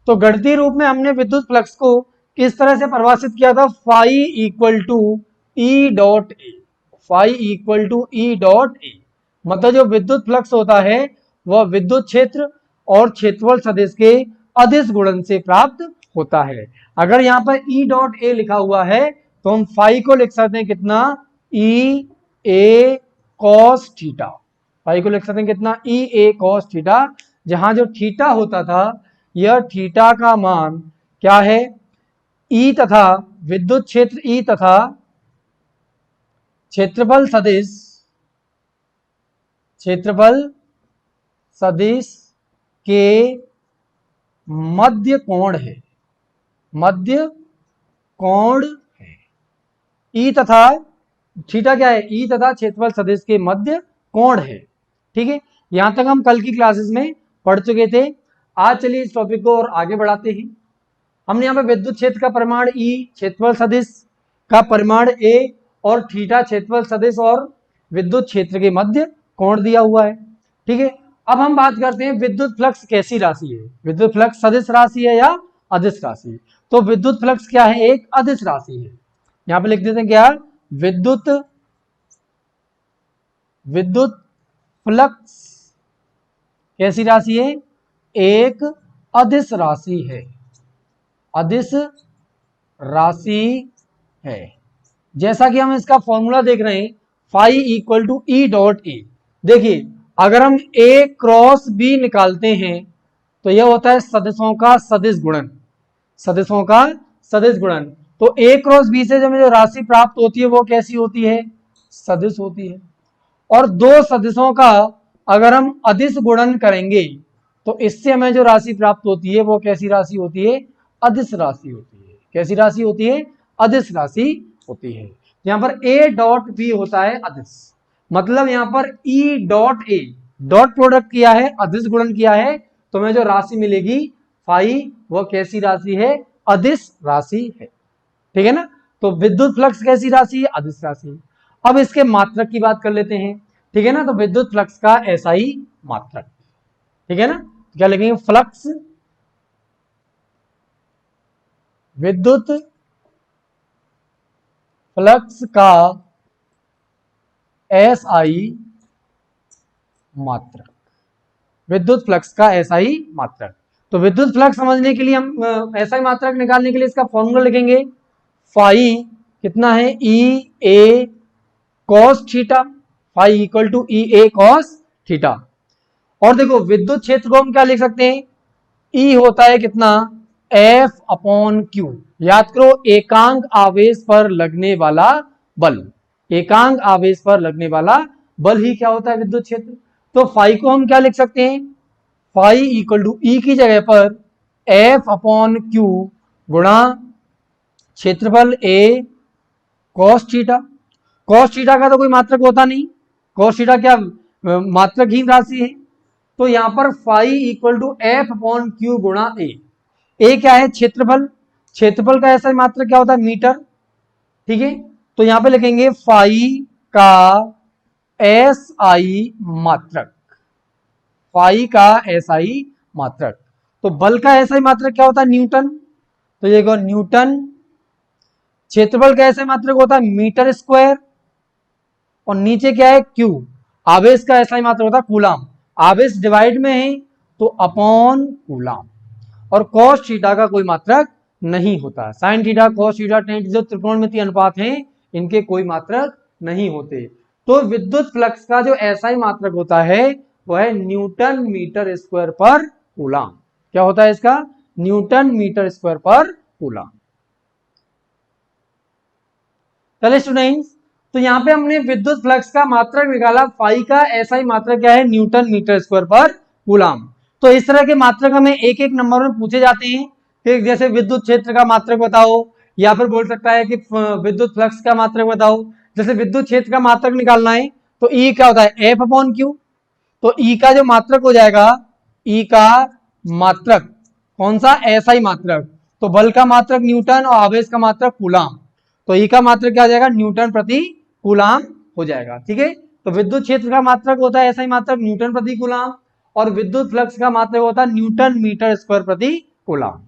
तो गणितीय रूप में हमने विद्युत फ्लक्स को किस तरह से परिभाषित किया था? Phi equal to E dot A, phi equal to E dot A. मतलब जो विद्युत फ्लक्स होता है वह विद्युत क्षेत्र और क्षेत्रफल सदिश के अदिश गुणन से प्राप्त होता है। अगर यहां पर ई डॉट ए लिखा हुआ है तो हम फाई को लिख सकते हैं कितना? E A cos theta. Phi को लिख सकते हैं कितना? ई ए कॉस थीटा, जहां जो थीटा होता था यह थीटा का मान क्या है? ई तथा विद्युत क्षेत्र ई तथा क्षेत्रफल सदिश, क्षेत्रफल सदिश के मध्य कोण है, मध्य कोण है। ई तथा थीटा क्या है? ई तथा क्षेत्रफल सदिश के मध्य कोण है, ठीक है। यहां तक हम कल की क्लासेस में पढ़ चुके थे। आज चलिए इस टॉपिक को और आगे बढ़ाते हैं। हमने यहाँ पे विद्युत क्षेत्र का परिमाण ई, क्षेत्रफल सदिश का परिमाण ए, और थीटा क्षेत्रफल सदिश और विद्युत क्षेत्र के मध्य कोण दिया हुआ है, ठीक है। अब हम बात करते हैं विद्युत फ्लक्स कैसी राशि है? विद्युत फ्लक्स सदिश राशि है या अदिश राशि? तो विद्युत फ्लक्स क्या है? एक अदिश राशि है। यहां पे लिख देते हैं क्या? विद्युत विद्युत फ्लक्स कैसी राशि है? एक अदिश राशि है, अदिश राशि है। जैसा कि हम इसका फॉर्मूला देख रहे हैं, phi equal to E dot A. देखिए अगर हम ए क्रॉस बी निकालते हैं तो यह होता है सदिशों का सदिश गुणन, सदिशों का सदिश गुणन। तो ए क्रॉस बी से जो राशि प्राप्त होती है वो कैसी होती है? सदिश होती है। और दो सदिशों का अगर हम अदिश गुणन करेंगे तो इससे हमें जो राशि प्राप्त होती है वो कैसी राशि होती है? अदिश राशि होती है। कैसी राशि होती है? अदिश राशि होती है। यहां पर ए डॉट बी होता है अदिश, मतलब यहां पर ई डॉट ए डॉट प्रोडक्ट किया है, अदिश गुणन किया है, तो हमें जो राशि मिलेगी फाई वो कैसी राशि है? अदिश राशि है, ठीक है ना। तो विद्युत फ्लक्स कैसी राशि है? अदिश राशि। अब इसके मात्रक की बात कर लेते हैं, ठीक है ना। तो विद्युत फ्लक्स का एसआई मात्रक, ठीक है ना। क्या लिखेंगे? फ्लक्स, विद्युत फ्लक्स का एसआई मात्रक, विद्युत फ्लक्स का एसआई मात्रक। तो विद्युत फ्लक्स समझने के लिए हम एसआई मात्रक निकालने के लिए इसका फॉर्मूला लिखेंगे, फाई कितना है, E A cos theta, phi equal to E A cos theta. और देखो विद्युत क्षेत्र को हम क्या लिख सकते हैं, ई होता है कितना, एफ अपॉन क्यू। याद करो एकांक आवेश पर लगने वाला बल, एकांक आवेश पर लगने वाला बल ही क्या होता है, विद्युत क्षेत्र। तो फाई को हम क्या लिख सकते हैं, फाई इक्वल टू ई की जगह पर एफ अपॉन क्यू गुणा क्षेत्रफल ए कॉस थीटा। कॉस थीटा का तो कोई मात्रक होता नहीं, कॉस थीटा क्या मात्रकहीन राशि है। तो यहां पर phi equal to F upon Q गुणा ए क्या है, क्षेत्रफल, क्षेत्रफल का ऐसा मात्रक क्या होता है, मीटर। ठीक है, तो यहां पे लिखेंगे फाई का एस आई मात्रक, फाई का एसआई मात्रक। तो बल का एसआई मात्रक क्या होता है, न्यूटन। तो ये देखो न्यूटन, क्षेत्रफल का एसआई मात्रक होता है मीटर स्क्वायर, और नीचे क्या है, क्यू। आवेश का एसआई मात्रक होता है कूलाम, आवेश डिवाइड में है तो अपॉन कूलाम। और कॉस थीटा का कोई मात्रक नहीं होता, sine theta cos theta tan जो त्रिकोणमितीय अनुपात हैं इनके कोई मात्रक नहीं होते। तो विद्युत फ्लक्स का जो एसआई मात्रक होता है वह है न्यूटन मीटर स्क्वायर पर कूलाम। क्या होता है इसका, न्यूटन मीटर स्क्वायर पर कूलाम। चलिए स्टूडेंट्स, तो यहां पे हमने विद्युत फ्लक्स का मात्रक निकाला, फाई का एसआई मात्रक क्या है, न्यूटन मीटर स्क्वायर पर कूलाम। तो इस तरह के मात्रक हमें एक एक नंबर में पूछे जाते हैं, ठीक, जैसे विद्युत क्षेत्र का मात्रक बताओ, या फिर बोल सकता है कि विद्युत फ्लक्स का मात्रक बताओ। जैसे विद्युत क्षेत्र का मात्रक निकालना है तो ई क्या होता है, एफ अपॉन क्यू। तो ई का जो मात्रक हो जाएगा, ई का मात्रक कौन सा, एसआई मात्रक। तो बल का मात्रक न्यूटन और आवेश का मात्रक कूलाम, तो ई का मात्रक क्या हो जाएगा, न्यूटन प्रति कूलाम हो जाएगा। ठीक है, तो विद्युत क्षेत्र का मात्रक होता है एसआई मात्रक न्यूटन प्रति कूलाम, और विद्युत फ्लक्स का मात्रक होता है न्यूटन मीटर स्क्वायर प्रति कूलाम।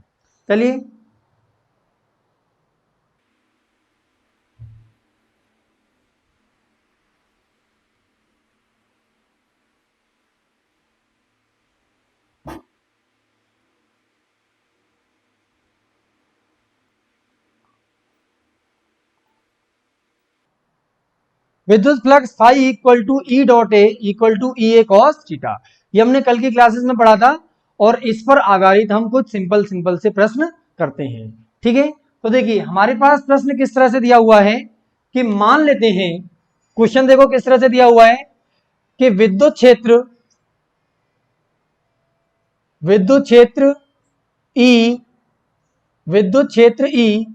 चलिए विद्युत flux phi equal to E dot A equal to E A cos theta, ये हमने कल की क्लासेस में पढ़ा था, और इस पर आधारित हम कुछ सिंपल सिंपल से प्रश्न करते हैं। ठीक है, तो देखिए हमारे पास प्रश्न किस तरह से दिया हुआ है कि मान लेते हैं, क्वेश्चन देखो किस तरह से दिया हुआ है कि विद्युत क्षेत्र ई, विद्युत क्षेत्र ई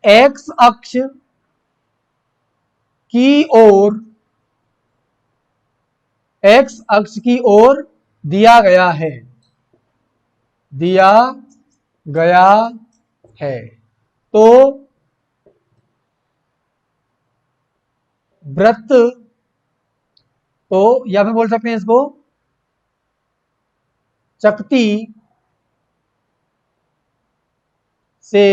एक्स अक्ष की ओर, एक्स अक्ष की ओर दिया गया है, दिया गया है। तो वृत्त, तो या फिर बोल सकते हैं इसको चकती से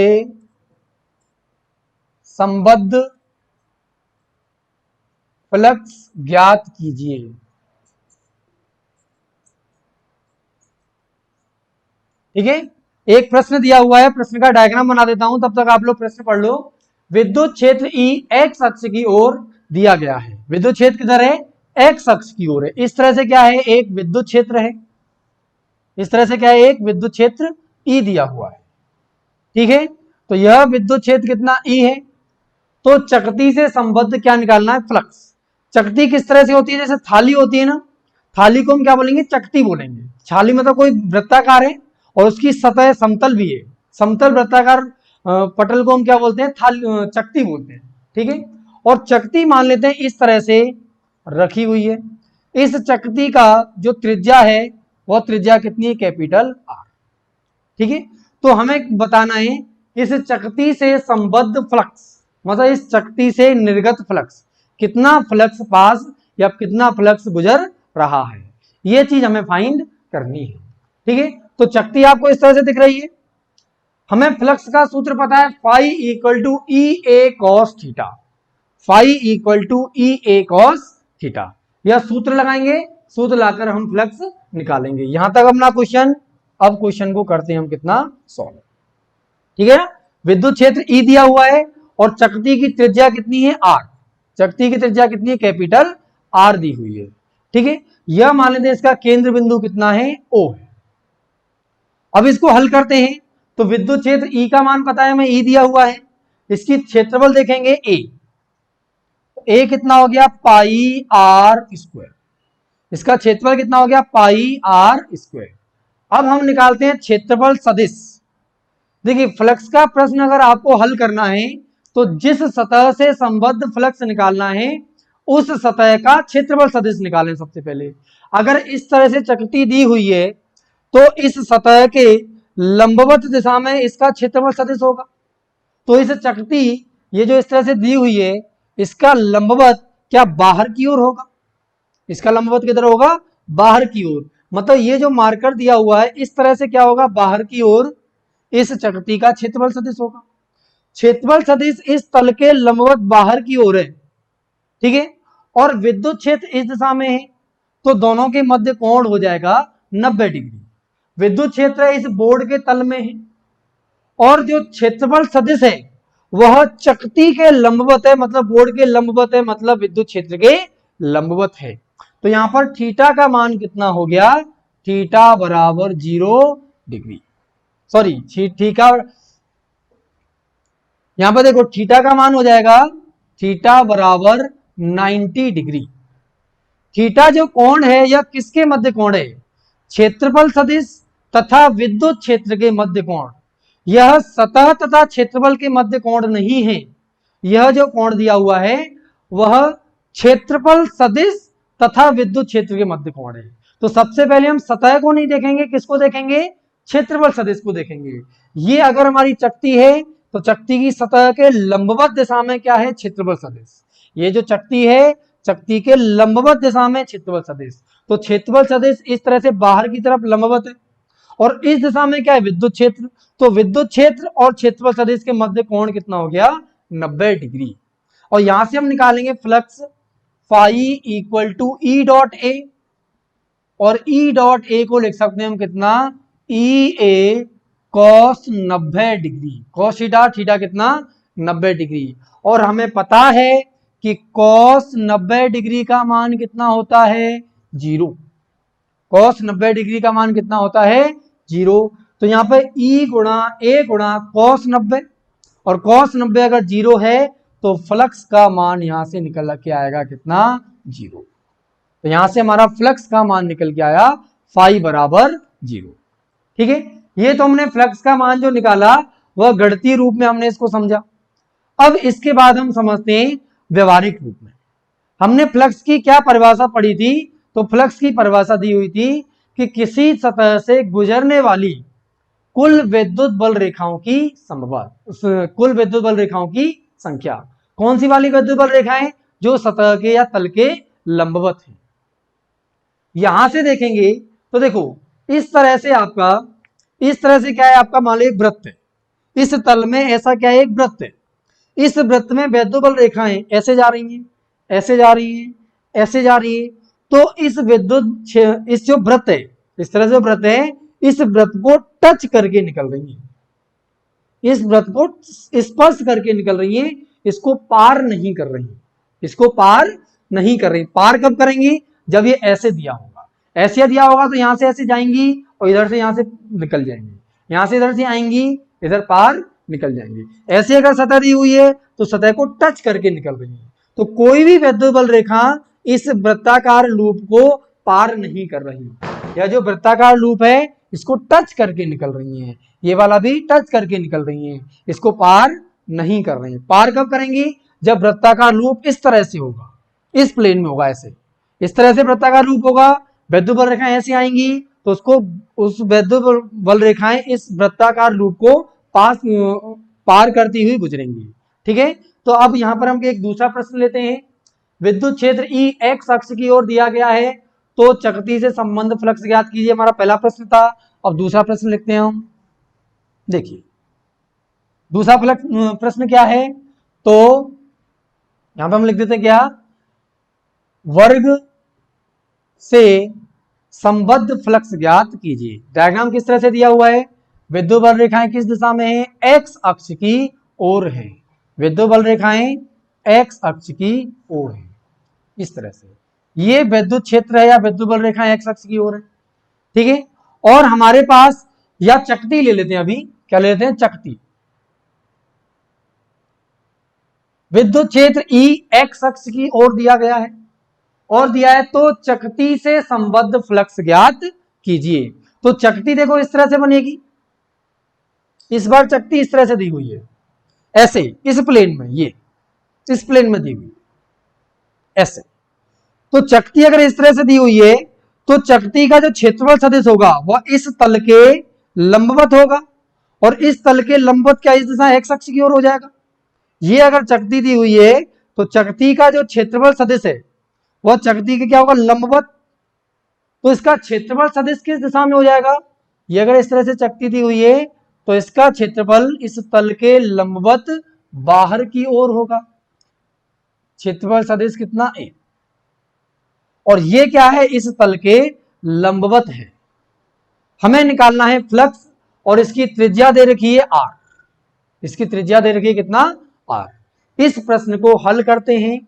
संबद्ध फ्लक्स ज्ञात कीजिए। ठीक है, एक प्रश्न दिया हुआ है, प्रश्न का डायग्राम बना देता हूं, तब तक आप लोग प्रश्न पढ़ लो। विद्युत क्षेत्र ई एक्स अक्ष की ओर दिया गया है, विद्युत क्षेत्र किधर है, एक्स अक्ष की ओर है। इस तरह से क्या है, एक विद्युत क्षेत्र है, इस तरह से क्या है, एक विद्युत क्षेत्र ई दिया हुआ है। ठीक है, तो यह विद्युत क्षेत्र कितना ई है। तो चकती से संबद्ध क्या निकालना है, फ्लक्स। चकती किस तरह से होती है, जैसे थाली होती है ना, थाली को हम क्या बोलेंगे, चकती बोलेंगे। थाली मतलब कोई वृत्ताकार है और उसकी सतह समतल भी है, समतल वृत्ताकार पटल को हम क्या बोलते हैं, थाली चकती बोलते हैं। ठीक है, और चकती मान लेते हैं इस तरह से रखी हुई है। इस चकती का जो त्रिज्या है वह त्रिज्या कितनी है, कैपिटल आर। ठीक है, तो हमें बताना है इस चकती से संबद्ध फ्लक्स, मतलब इस चकती से निर्गत फ्लक्स, कितना फ्लक्स पास या कितना फ्लक्स गुजर रहा है, यह चीज हमें फाइंड करनी है। ठीक है, तो चकती आपको इस तरह से दिख रही है, हमें फ्लक्स का सूत्र पता है, phi equal to E A cos theta, phi equal to E A cos theta. यह सूत्र लगाएंगे, सूत्र लाकर हम फ्लक्स निकालेंगे। यहां तक अपना क्वेश्चन। अब क्वेश्चन को करते हैं हम कितना सॉल्व। ठीक है ना, विद्युत क्षेत्र ई दिया हुआ है और चकती की त्रिज्या कितनी है आर। चकती की त्रिज्या कितनी है, कैपिटल आर दी हुई है। ठीक है, यह मान लेते हैं इसका केंद्र बिंदु कितना है, ओ है। अब इसको हल करते हैं तो विद्युत क्षेत्र ई का मान पता है हमें, ई दिया हुआ है। इसकी क्षेत्रफल देखेंगे ए कितना हो गया, पाई आर स्क्वायर। इसका क्षेत्रफल कितना हो गया, पाई आर स्क्वायर। अब हम निकालते हैं क्षेत्रफल सदिश। देखिए फ्लक्स का प्रश्न अगर आपको हल करना है तो जिस सतह से संबद्ध फ्लक्स निकालना है उस सतह का क्षेत्रफल सदिश निकालें सबसे पहले। अगर इस तरह से चकती दी हुई है तो इस सतह के लंबवत दिशा में इसका क्षेत्रफल सदिश होगा। तो इस चकती, ये जो इस तरह से दी हुई है, इसका लंबवत क्या बाहर की ओर होगा, इसका लंबवत किधर होगा, बाहर की ओर। मतलब ये जो मार्कर दिया हुआ है इस तरह से क्या होगा, बाहर की ओर इस चकती का क्षेत्रफल सदिश होगा। क्षेत्रफल सदिश इस तल के लंबवत बाहर की ओर है। ठीक है, और विद्युत क्षेत्र इस दिशा में है तो दोनों के मध्य कोण हो जाएगा 90 डिग्री। विद्युत क्षेत्र इस बोर्ड के तल में है और जो क्षेत्रफल सदिश है वह चकती के लंबवत है, मतलब बोर्ड के लंबवत है, मतलब विद्युत क्षेत्र के लंबवत है। तो यहां पर थीटा का मान कितना हो गया, थीटा बराबर 0 डिग्री। सॉरी थीटा, यहां पर देखो थीटा का मान हो जाएगा थीटा बराबर 90 डिग्री। थीटा जो कोण है यह किसके मध्य कोण है, क्षेत्रफल सदिश तथा विद्युत क्षेत्र के मध्य कोण। यह सतह तथा क्षेत्रफल के मध्य कोण नहीं है, यह जो कोण दिया हुआ है वह क्षेत्रफल सदिश तथा विद्युत क्षेत्र के मध्य कोण है। तो सबसे पहले हम सतह को नहीं देखेंगे, किसको देखेंगे, क्षेत्रफल सदिश को देखेंगे। ये अगर हमारी चकती है तो चकती की सतह के लंबवत दिशा में क्या है, क्षेत्रफल सदिश। ये जो चकती है चकती के लंबवत दिशा में क्षेत्रफल सदिश। तो क्षेत्रफल सदिश इस तरह से बाहर की तरफ लंबवत है और इस दिशा में क्या है, विद्युत क्षेत्र। तो विद्युत क्षेत्र और क्षेत्रफल सदिश के मध्य कोण कितना हो गया, 90 डिग्री। और यहां से हम निकालेंगे flux phi equal to E dot A, और ई डॉट ए को लिख सकते हैं हम कितना, E A cos 90 degree. Cos theta, theta कितना 90 डिग्री। और हमें पता है कि कॉस 90 डिग्री का मान कितना होता है, 0। कॉस 90 डिग्री का मान कितना होता है, 0। तो यहां पर ई गुणा ए गुणा कॉस 90, और कॉस 90 अगर 0 है तो फ्लक्स का मान यहां से निकल के आएगा कितना, 0। तो यहां से हमारा फ्लक्स का मान निकल के आया फाई बराबर 0। ठीक है, ये तो हमने फ्लक्स का मान जो निकाला वह गणितीय रूप में हमने इसको समझा। अब इसके बाद हम समझते हैं व्यवहारिक रूप में। हमने फ्लक्स की क्या परिभाषा पढ़ी थी, तो फ्लक्स की परिभाषा दी हुई थी कि किसी सतह से गुजरने वाली कुल विद्युत बल रेखाओं की समवाय, कुल विद्युत बल रेखाओं की संख्या। कौन सी वाली विद्युत बल रेखाएं, जो सतह के या तल के लंबवत है। यहां से देखेंगे तो देखो इस तरह से आपका, इस तरह से क्या है आपका, मान लो एक वृत्त है, इस तल में ऐसा क्या है, एक वृत्त है। इस वृत्त में विद्युत बल रेखाएं ऐसे जा रही हैं, ऐसे जा रही है, ऐसे जा रही है। तो इस विद्युत, इस जो वृत्त है, इस तरह से वृत्त है, इस वृत्त को टच करके निकल रही है, इस वृत्त को स्पर्श करके निकल रही है, इसको पार नहीं कर रही, इसको पार नहीं कर रही। पार कब करेंगी, जब ये ऐसे दिया होगा, ऐसे दिया होगा तो यहां से ऐसे जाएंगी और इधर से यहां से निकल जाएंगी, यहां से इधर से आएंगी, इधर पार निकल जाएंगी। ऐसे अगर सतह दी हुई है तो सतह को टच करके निकल रही है। तो कोई भी विद्युत बल रेखा इस वृत्ताकार लूप को पार नहीं कर रही, यह जो वृत्ताकार लूप है इसको टच करके निकल रही है, ये वाला भी टच करके निकल रही है, इसको पार नहीं कर रही है। पार कब करेंगी, जब वृत्ताकार लूप इस तरह से होगा, इस प्लेन में होगा, ऐसे इस तरह से वृत्ताकार लूप होगा, विद्युत बल रेखाएं ऐसी आएंगी तो उसको, उस विद्युत बल रेखाएं इस वृत्ताकार लूप को पार करती हुई गुजरेंगी। ठीक है, तो अब यहां पर हम एक दूसरा प्रश्न लेते हैं। विद्युत क्षेत्र ई एक्स अक्ष की ओर दिया गया है तो चकती से संबंध फ्लक्स ज्ञात कीजिए, हमारा पहला प्रश्न था। अब दूसरा प्रश्न लिखते हैं हम। देखिए दूसरा प्रश्न क्या है, तो यहां पर हम लिख देते हैं क्या, वर्ग से संबद्ध फ्लक्स ज्ञात कीजिए। डायग्राम किस तरह से दिया हुआ है, विद्युत बल रेखाएं किस दिशा में है, एक्स अक्ष की ओर है। विद्युत बल रेखाएं एक्स अक्ष की ओर है, इस तरह से। ये विद्युत क्षेत्र है या विद्युत बल रेखाएं एक्स अक्ष की ओर है, ठीक है। और हमारे पास या चकती ले लेते हैं, अभी क्या ले लेते हैं, चकती। विद्युत क्षेत्र ई एक्स अक्ष की ओर दिया गया है और दिया है तो चकती से संबद्ध फ्लक्स ज्ञात कीजिए। तो चकती देखो इस तरह से बनेगी, इस बार चकती इस तरह से दी हुई है, ऐसे इस प्लेन में, ये इस प्लेन में दी हुई ऐसे। तो चकती अगर इस तरह से दी हुई है तो चकती का जो क्षेत्रफल सदिश होगा वह इस तल के लंबवत होगा और इस तल के लंबवत क्या इस दिशा एक्स अक्ष की ओर हो जाएगा। ये अगर चकती दी हुई है तो चकती का जो क्षेत्रफल सदिश है वह चकती के क्या होगा, लंबवत। तो इसका क्षेत्रफल सदिश किस दिशा में हो जाएगा, ये अगर इस तरह से चकती दी हुई है तो इसका क्षेत्रफल इस तल के लंबवत बाहर की ओर होगा। क्षेत्रफल सदिश कितना, ए। और ये क्या है, इस तल के लंबवत है। हमें निकालना है फ्लक्स और इसकी त्रिज्या दे रखी है आर। इसकी त्रिज्या दे रखी है कितना, आर। इस प्रश्न को हल करते हैं।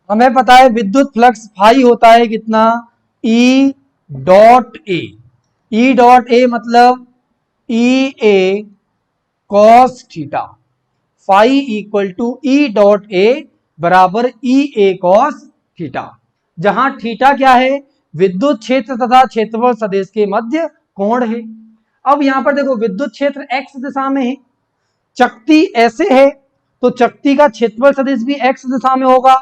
हमें पता है विद्युत फ्लक्स फाई होता है कितना, ई dot A. E dot A मतलब E A cos theta. Phi equal to E dot A बराबर ई ए कॉस थीटा, जहां थीटा क्या है, विद्युत क्षेत्र तथा क्षेत्रफल सदिश के मध्य कोण है। अब यहां पर देखो विद्युत क्षेत्र एक्स दिशा में है, चकती ऐसे है तो चकती का क्षेत्रफल सदिश भी एक्स दिशा में होगा।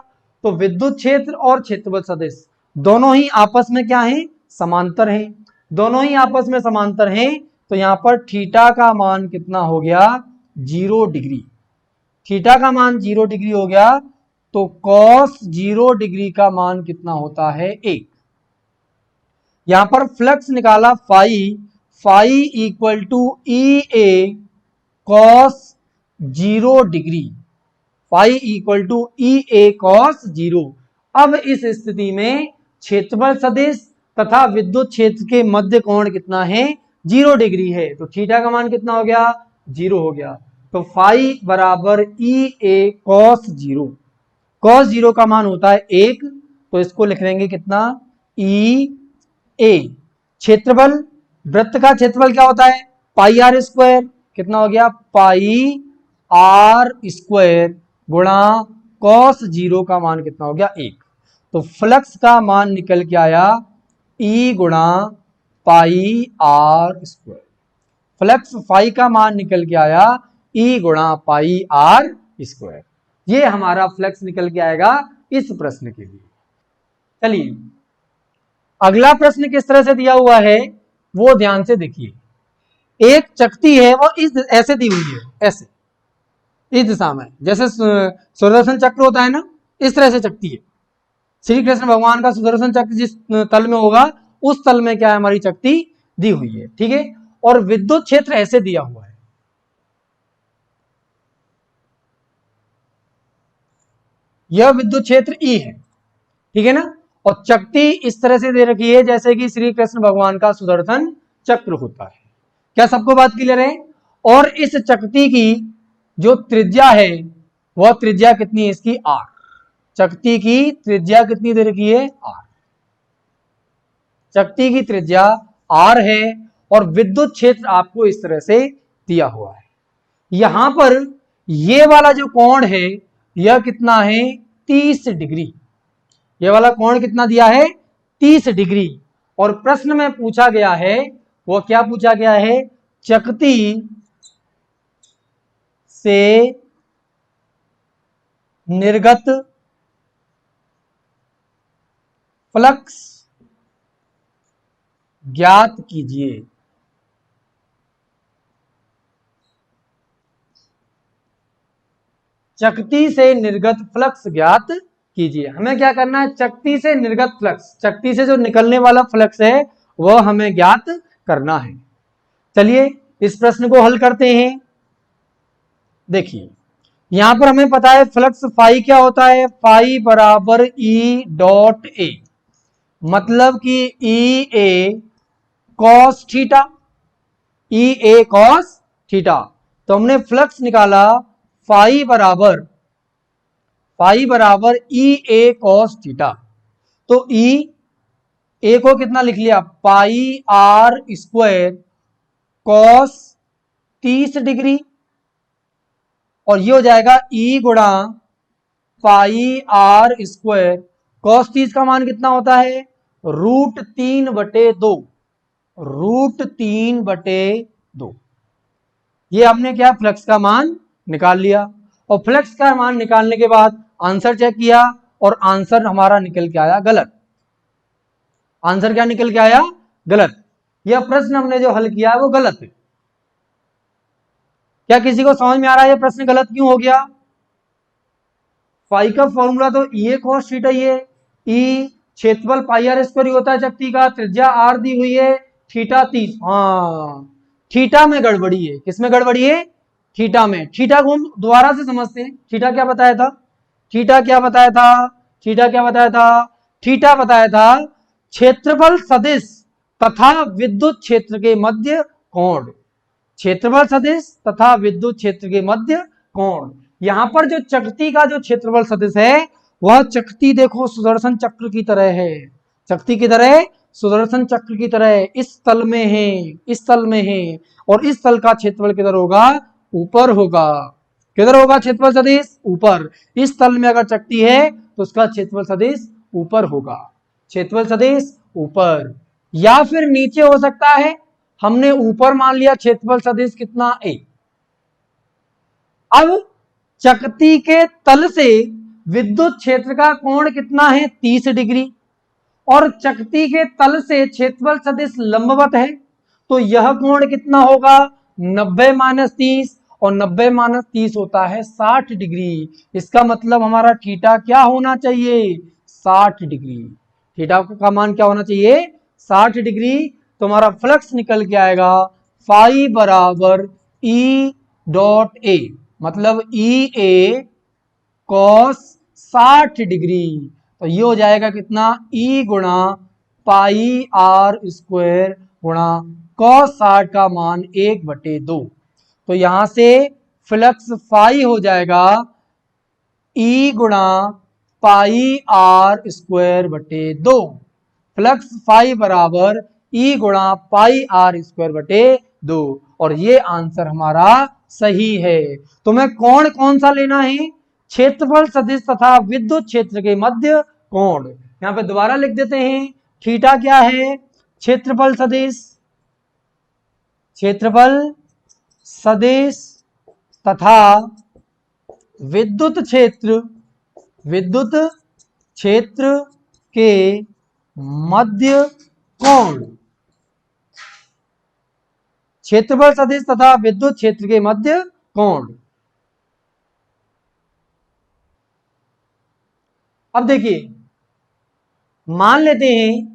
तो विद्युत क्षेत्र और क्षेत्रफल सदिश दोनों ही आपस में क्या है, समांतर हैं। दोनों ही आपस में समांतर हैं तो यहां पर थीटा का मान कितना हो गया, 0 डिग्री। थीटा का मान 0 डिग्री हो गया तो कॉस 0 डिग्री का मान कितना होता है, 1। यहां पर फ्लक्स निकाला phi, phi equal to E A cos 0 degree. Phi equal to E A cos 0। अब इस स्थिति में क्षेत्रफल सदिश तथा विद्युत क्षेत्र के मध्य कोण कितना है, 0 डिग्री है। तो थीटा का मान कितना हो गया, 0 हो गया। तो फाई बराबर ई ए कॉस 0। कॉस 0 का मान होता है 1, तो इसको लिख लेंगे कितना, ई ए। क्षेत्रफल, वृत्त का क्षेत्रफल क्या होता है, पाई आर स्क्वायर। कितना हो गया, पाई आर स्क्वायर गुणा कॉस 0 का मान कितना हो गया, 1। तो फ्लक्स का मान निकल के आया ई गुणा पाई आर स्क्वायर। फ्लक्स फाई का मान निकल के आया ई गुणा पाई आर स्क्वायर। ये हमारा फ्लक्स निकल के आएगा इस प्रश्न के लिए। चलिए अगला प्रश्न किस तरह से दिया हुआ है वो ध्यान से देखिए। एक चकती है वो इस ऐसे दी हुई है, ऐसे इस दिशा में, जैसे सुदर्शन चक्र होता है ना, इस तरह से चकती है। श्री कृष्ण भगवान का सुदर्शन चक्र जिस तल में होगा उस तल में क्या है, हमारी चकती दी हुई है, ठीक है। और विद्युत क्षेत्र ऐसे दिया हुआ है, यह विद्युत क्षेत्र ई है, ठीक है ना। और चकती इस तरह से दे रखी है जैसे कि श्री कृष्ण भगवान का सुदर्शन चक्र होता है। क्या सबको बात क्लियर है। और इस चकती की जो त्रिज्या है वह त्रिज्या कितनी है इसकी, आर। चकती की त्रिज्या कितनी दे रखी है, आर। चकती की त्रिज्या आर है और विद्युत क्षेत्र आपको इस तरह से दिया हुआ है। यहां पर ये वाला जो कोण है यह कितना है, 30 डिग्री। ये वाला कोण कितना दिया है, 30 डिग्री। और प्रश्न में पूछा गया है, वो क्या पूछा गया है, चकती से निर्गत फ्लक्स ज्ञात कीजिए। चकती से निर्गत फ्लक्स ज्ञात कीजिए। हमें क्या करना है, चकती से निर्गत फ्लक्स, चकती से जो निकलने वाला फ्लक्स है वह हमें ज्ञात करना है। चलिए इस प्रश्न को हल करते हैं। देखिए यहां पर हमें पता है फ्लक्स फाई क्या होता है, फाई बराबर ई डॉट ए, मतलब कि ई A cos theta, E A cos theta. तो हमने फ्लक्स निकाला फाई बराबर ई ए कॉस थीटा। तो ई ए को कितना लिख लिया, पाई आर स्क्वायर कॉस 30 डिग्री, और ये हो जाएगा ई गुणा पाई आर स्क्वायर कॉस 30 का मान कितना होता है, √3/2, √3/2। ये हमने क्या फ्लक्स का मान निकाल लिया, और फ्लक्स का मान निकालने के बाद आंसर चेक किया और आंसर हमारा निकल के आया गलत। आंसर क्या निकल के आया, गलत। यह प्रश्न हमने जो हल किया है वो गलत है। क्या किसी को समझ में आ रहा है ये प्रश्न गलत क्यों हो गया? फाई का फॉर्मूला तो ई ए कॉस थीटा ही है, ई क्षेत्रफल पाई आर स्क्वायर होता है चक्ति का, त्रिज्या आर दी हुई है, थीटा 30। हाँ, थीटा में गड़बड़ी है। किसमें गड़बड़ी है, थीटा में। थीटा को हम दोबारा से समझते हैं। थीटा क्या बताया था, थीटा क्या बताया था, थीटा क्या बताया था, थीटा बताया था क्षेत्रफल सदिश तथा विद्युत क्षेत्र के मध्य कोण। क्षेत्रफल सदिश तथा विद्युत क्षेत्र के मध्य कोण। यहां पर जो चकती का जो क्षेत्रफल सदिश है वह चकती देखो सुदर्शन चक्र की तरह है, चकती की तरह, सुदर्शन चक्र की तरह इस तल में है, इस तल में है, और इस तल का क्षेत्रफल किधर होगा, ऊपर होगा। किधर होगा क्षेत्रफल सदिश, ऊपर। इस तल में अगर चकती है तो उसका क्षेत्रफल सदिश ऊपर होगा, क्षेत्रफल सदिश ऊपर, या फिर नीचे हो सकता है। हमने ऊपर मान लिया क्षेत्रफल सदिश कितना, ए। अब चकती के तल से विद्युत क्षेत्र का कोण कितना है, 30 डिग्री, और चकती के तल से क्षेत्रफल सदिश लंबवत है, तो यह कोण कितना होगा, 90 - 30, और 90 - 30 होता है 60 डिग्री। इसका मतलब हमारा थीटा क्या होना चाहिए, 60 डिग्री। थीटा का मान क्या होना चाहिए, 60 डिग्री। तो हमारा फ्लक्स निकल के आएगा फाई बराबर ई डॉट ए, मतलब ई ए कॉस 60 डिग्री। तो ये हो जाएगा कितना, ई गुणा पाई आर स्क्वायर गुणा कॉस 60 का मान 1/2। तो यहां से फ्लक्स फाई हो जाएगा ई गुणा पाई आर स्क्वायर बटे 2। फ्लक्स फाई बराबर ई गुणा पाई आर स्क्वायर बटे 2, और ये आंसर हमारा सही है। तो मैं कोण कौन सा लेना है, क्षेत्रफल सदिश तथा विद्युत क्षेत्र के मध्य कोण। यहां पे दोबारा लिख देते हैं, थीटा क्या है, क्षेत्रफल सदिश, क्षेत्रफल सदिश तथा विद्युत क्षेत्र, विद्युत क्षेत्र के मध्य कोण। क्षेत्रफल सदिश तथा विद्युत क्षेत्र के मध्य कोण। अब देखिए, मान लेते हैं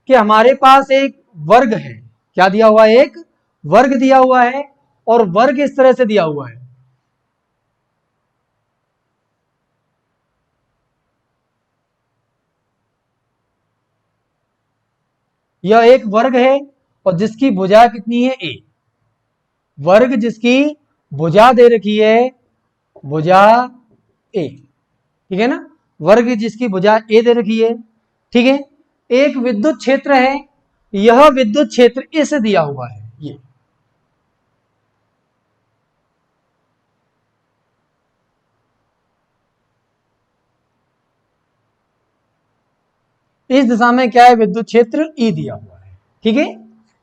कि हमारे पास एक वर्ग है। क्या दिया हुआ है, एक वर्ग दिया हुआ है, और वर्ग इस तरह से दिया हुआ है। यह एक वर्ग है और जिसकी भुजा कितनी है, ए। वर्ग जिसकी भुजा दे रखी है, भुजा ए, ठीक है ना, वर्ग जिसकी भुजा ए दे रखी है, ठीक है। एक विद्युत क्षेत्र है, यह विद्युत क्षेत्र इसे दिया हुआ है, ये इस दिशा में क्या है, विद्युत क्षेत्र ई दिया हुआ है, ठीक है।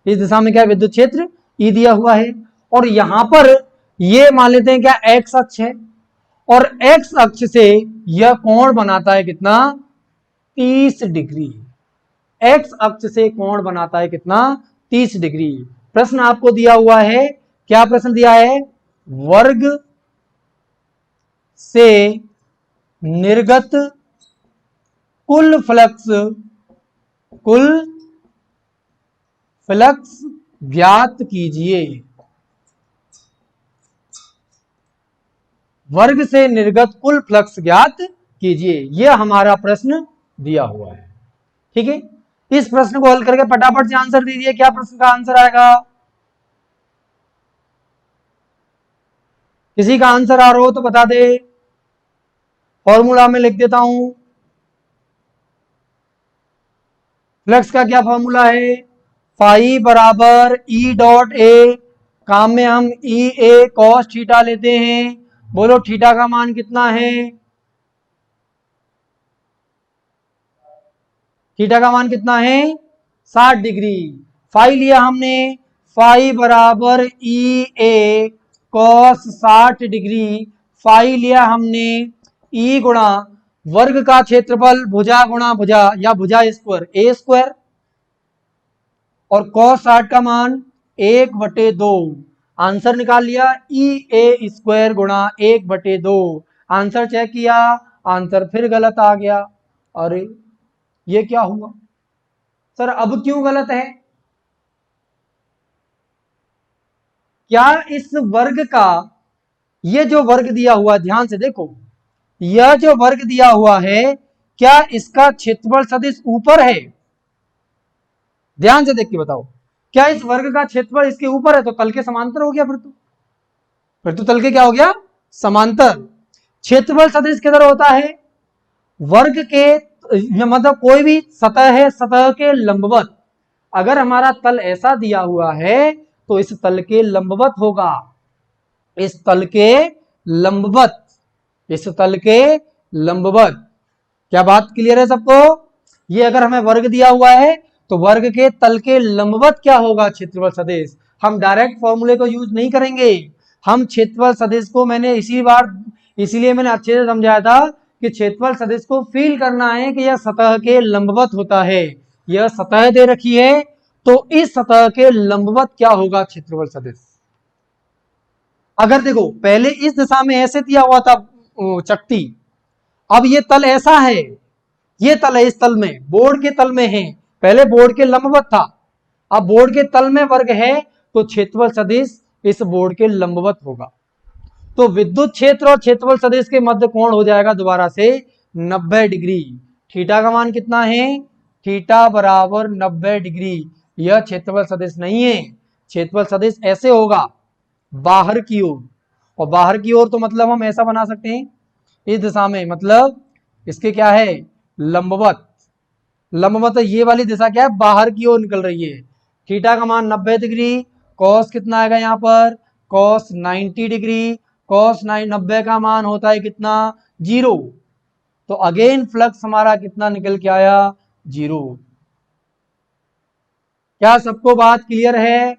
इस दिशा में क्या है, विद्युत क्षेत्र ई दिया हुआ है, और यहां पर ये मान लेते हैं क्या, एक्स अक्ष है, और एक्स अक्ष से यह कोण बनाता है कितना, 30 डिग्री। एक्स अक्ष से कोण बनाता है कितना, 30 डिग्री। प्रश्न आपको दिया हुआ है, क्या प्रश्न दिया है, वर्ग से निर्गत कुल फ्लक्स, कुल फ्लक्स ज्ञात कीजिए, वर्ग से निर्गत कुल फ्लक्स ज्ञात कीजिए। यह हमारा प्रश्न दिया हुआ है। ठीक है, इस प्रश्न को हल करके फटाफट से आंसर दीजिए। क्या प्रश्न का आंसर आएगा? किसी का आंसर आ रहा हो तो बता दे, फॉर्मूला में लिख देता हूं। फ्लक्स का क्या फॉर्मूला है? फाई बराबर ई डॉट ए, काम में हम ई ए कॉस थीटा लेते हैं। बोलो थीटा का मान कितना है? थीटा का मान कितना है? 60 डिग्री। फाई लिया हमने, फाई बराबर E A cos 60 degree. Phi लिया हमने, ई गुणा वर्ग का क्षेत्रफल भुजा गुणा भुजा या भुजा स्क्वायर ए स्क्वायर, और कॉस 60 का मान 1/2। आंसर निकाल लिया, ई ए स्क्वायर गुणा 1/2। आंसर चेक किया, आंसर फिर गलत आ गया। अरे ये क्या हुआ सर, अब क्यों गलत है? क्या इस वर्ग का, ये जो वर्ग दिया हुआ, ध्यान से देखो, यह जो वर्ग दिया हुआ है, क्या इसका क्षेत्रफल सदिश ऊपर है? ध्यान से देख के बताओ, क्या इस वर्ग का क्षेत्रफल इसके ऊपर है? तो तल के समांतर हो गया। फिर तो तल के क्या हो गया? समांतर। क्षेत्रफल सदिश किधर होता है? वर्ग के, मतलब कोई भी सतह है, सतह के लंबवत। अगर हमारा तल ऐसा दिया हुआ है तो इस तल के लंबवत होगा, इस तल के लंबवत, इस तल के लंबवत। क्या बात क्लियर है सबको? ये अगर हमें वर्ग दिया हुआ है तो वर्ग के तल के लंबवत क्या होगा? क्षेत्रफल सदिश। हम डायरेक्ट फॉर्मूले को यूज नहीं करेंगे, हम क्षेत्रफल सदिश को, मैंने इसीलिए मैंने अच्छे से समझाया था कि क्षेत्रफल सदिश को फील करना है कि यह सतह के लंबवत होता है। यह सतह दे रखी है तो इस सतह के लंबवत क्या होगा? क्षेत्रफल सदिश। अगर देखो पहले इस दिशा में ऐसे दिया हुआ था चकती, अब ये तल ऐसा है, ये तल है, इस तल में, बोर्ड के तल में है, पहले बोर्ड के लंबवत था, अब बोर्ड के तल में वर्ग है तो क्षेत्रफल सदिश इस बोर्ड के लंबवत होगा। तो विद्युत क्षेत्र और क्षेत्रफल सदिश के मध्य कोण हो जाएगा दोबारा से 90 डिग्री। थीटा का मान कितना है? थीटा बराबर 90 डिग्री। यह क्षेत्रफल सदिश नहीं है, क्षेत्रफल सदिश ऐसे होगा बाहर की ओर, और बाहर की ओर तो मतलब हम ऐसा बना सकते हैं इस दिशा में, मतलब इसके क्या है? लंबवत। लंबवत ये वाली दिशा क्या है? बाहर की ओर निकल रही है। थीटा का मान 90 डिग्री, कॉस कितना आएगा यहाँ पर? Cos 90 degree. कॉस 90 का मान होता है कितना? 0। तो अगेन फ्लक्स हमारा कितना निकल के आया? 0। क्या सबको बात क्लियर है?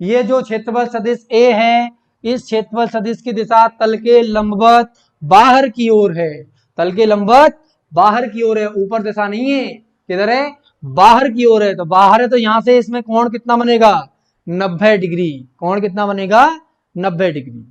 ये जो क्षेत्रफल सदिश ए है, इस क्षेत्रफल सदिश की दिशा तल के लंबवत बाहर की ओर है। तल के लंबवत बाहर की ओर है, ऊपर दिशा नहीं है। किधर है? बाहर की ओर है। तो बाहर है तो यहां से इसमें कोण कितना बनेगा? 90 डिग्री। कोण कितना बनेगा? 90 डिग्री।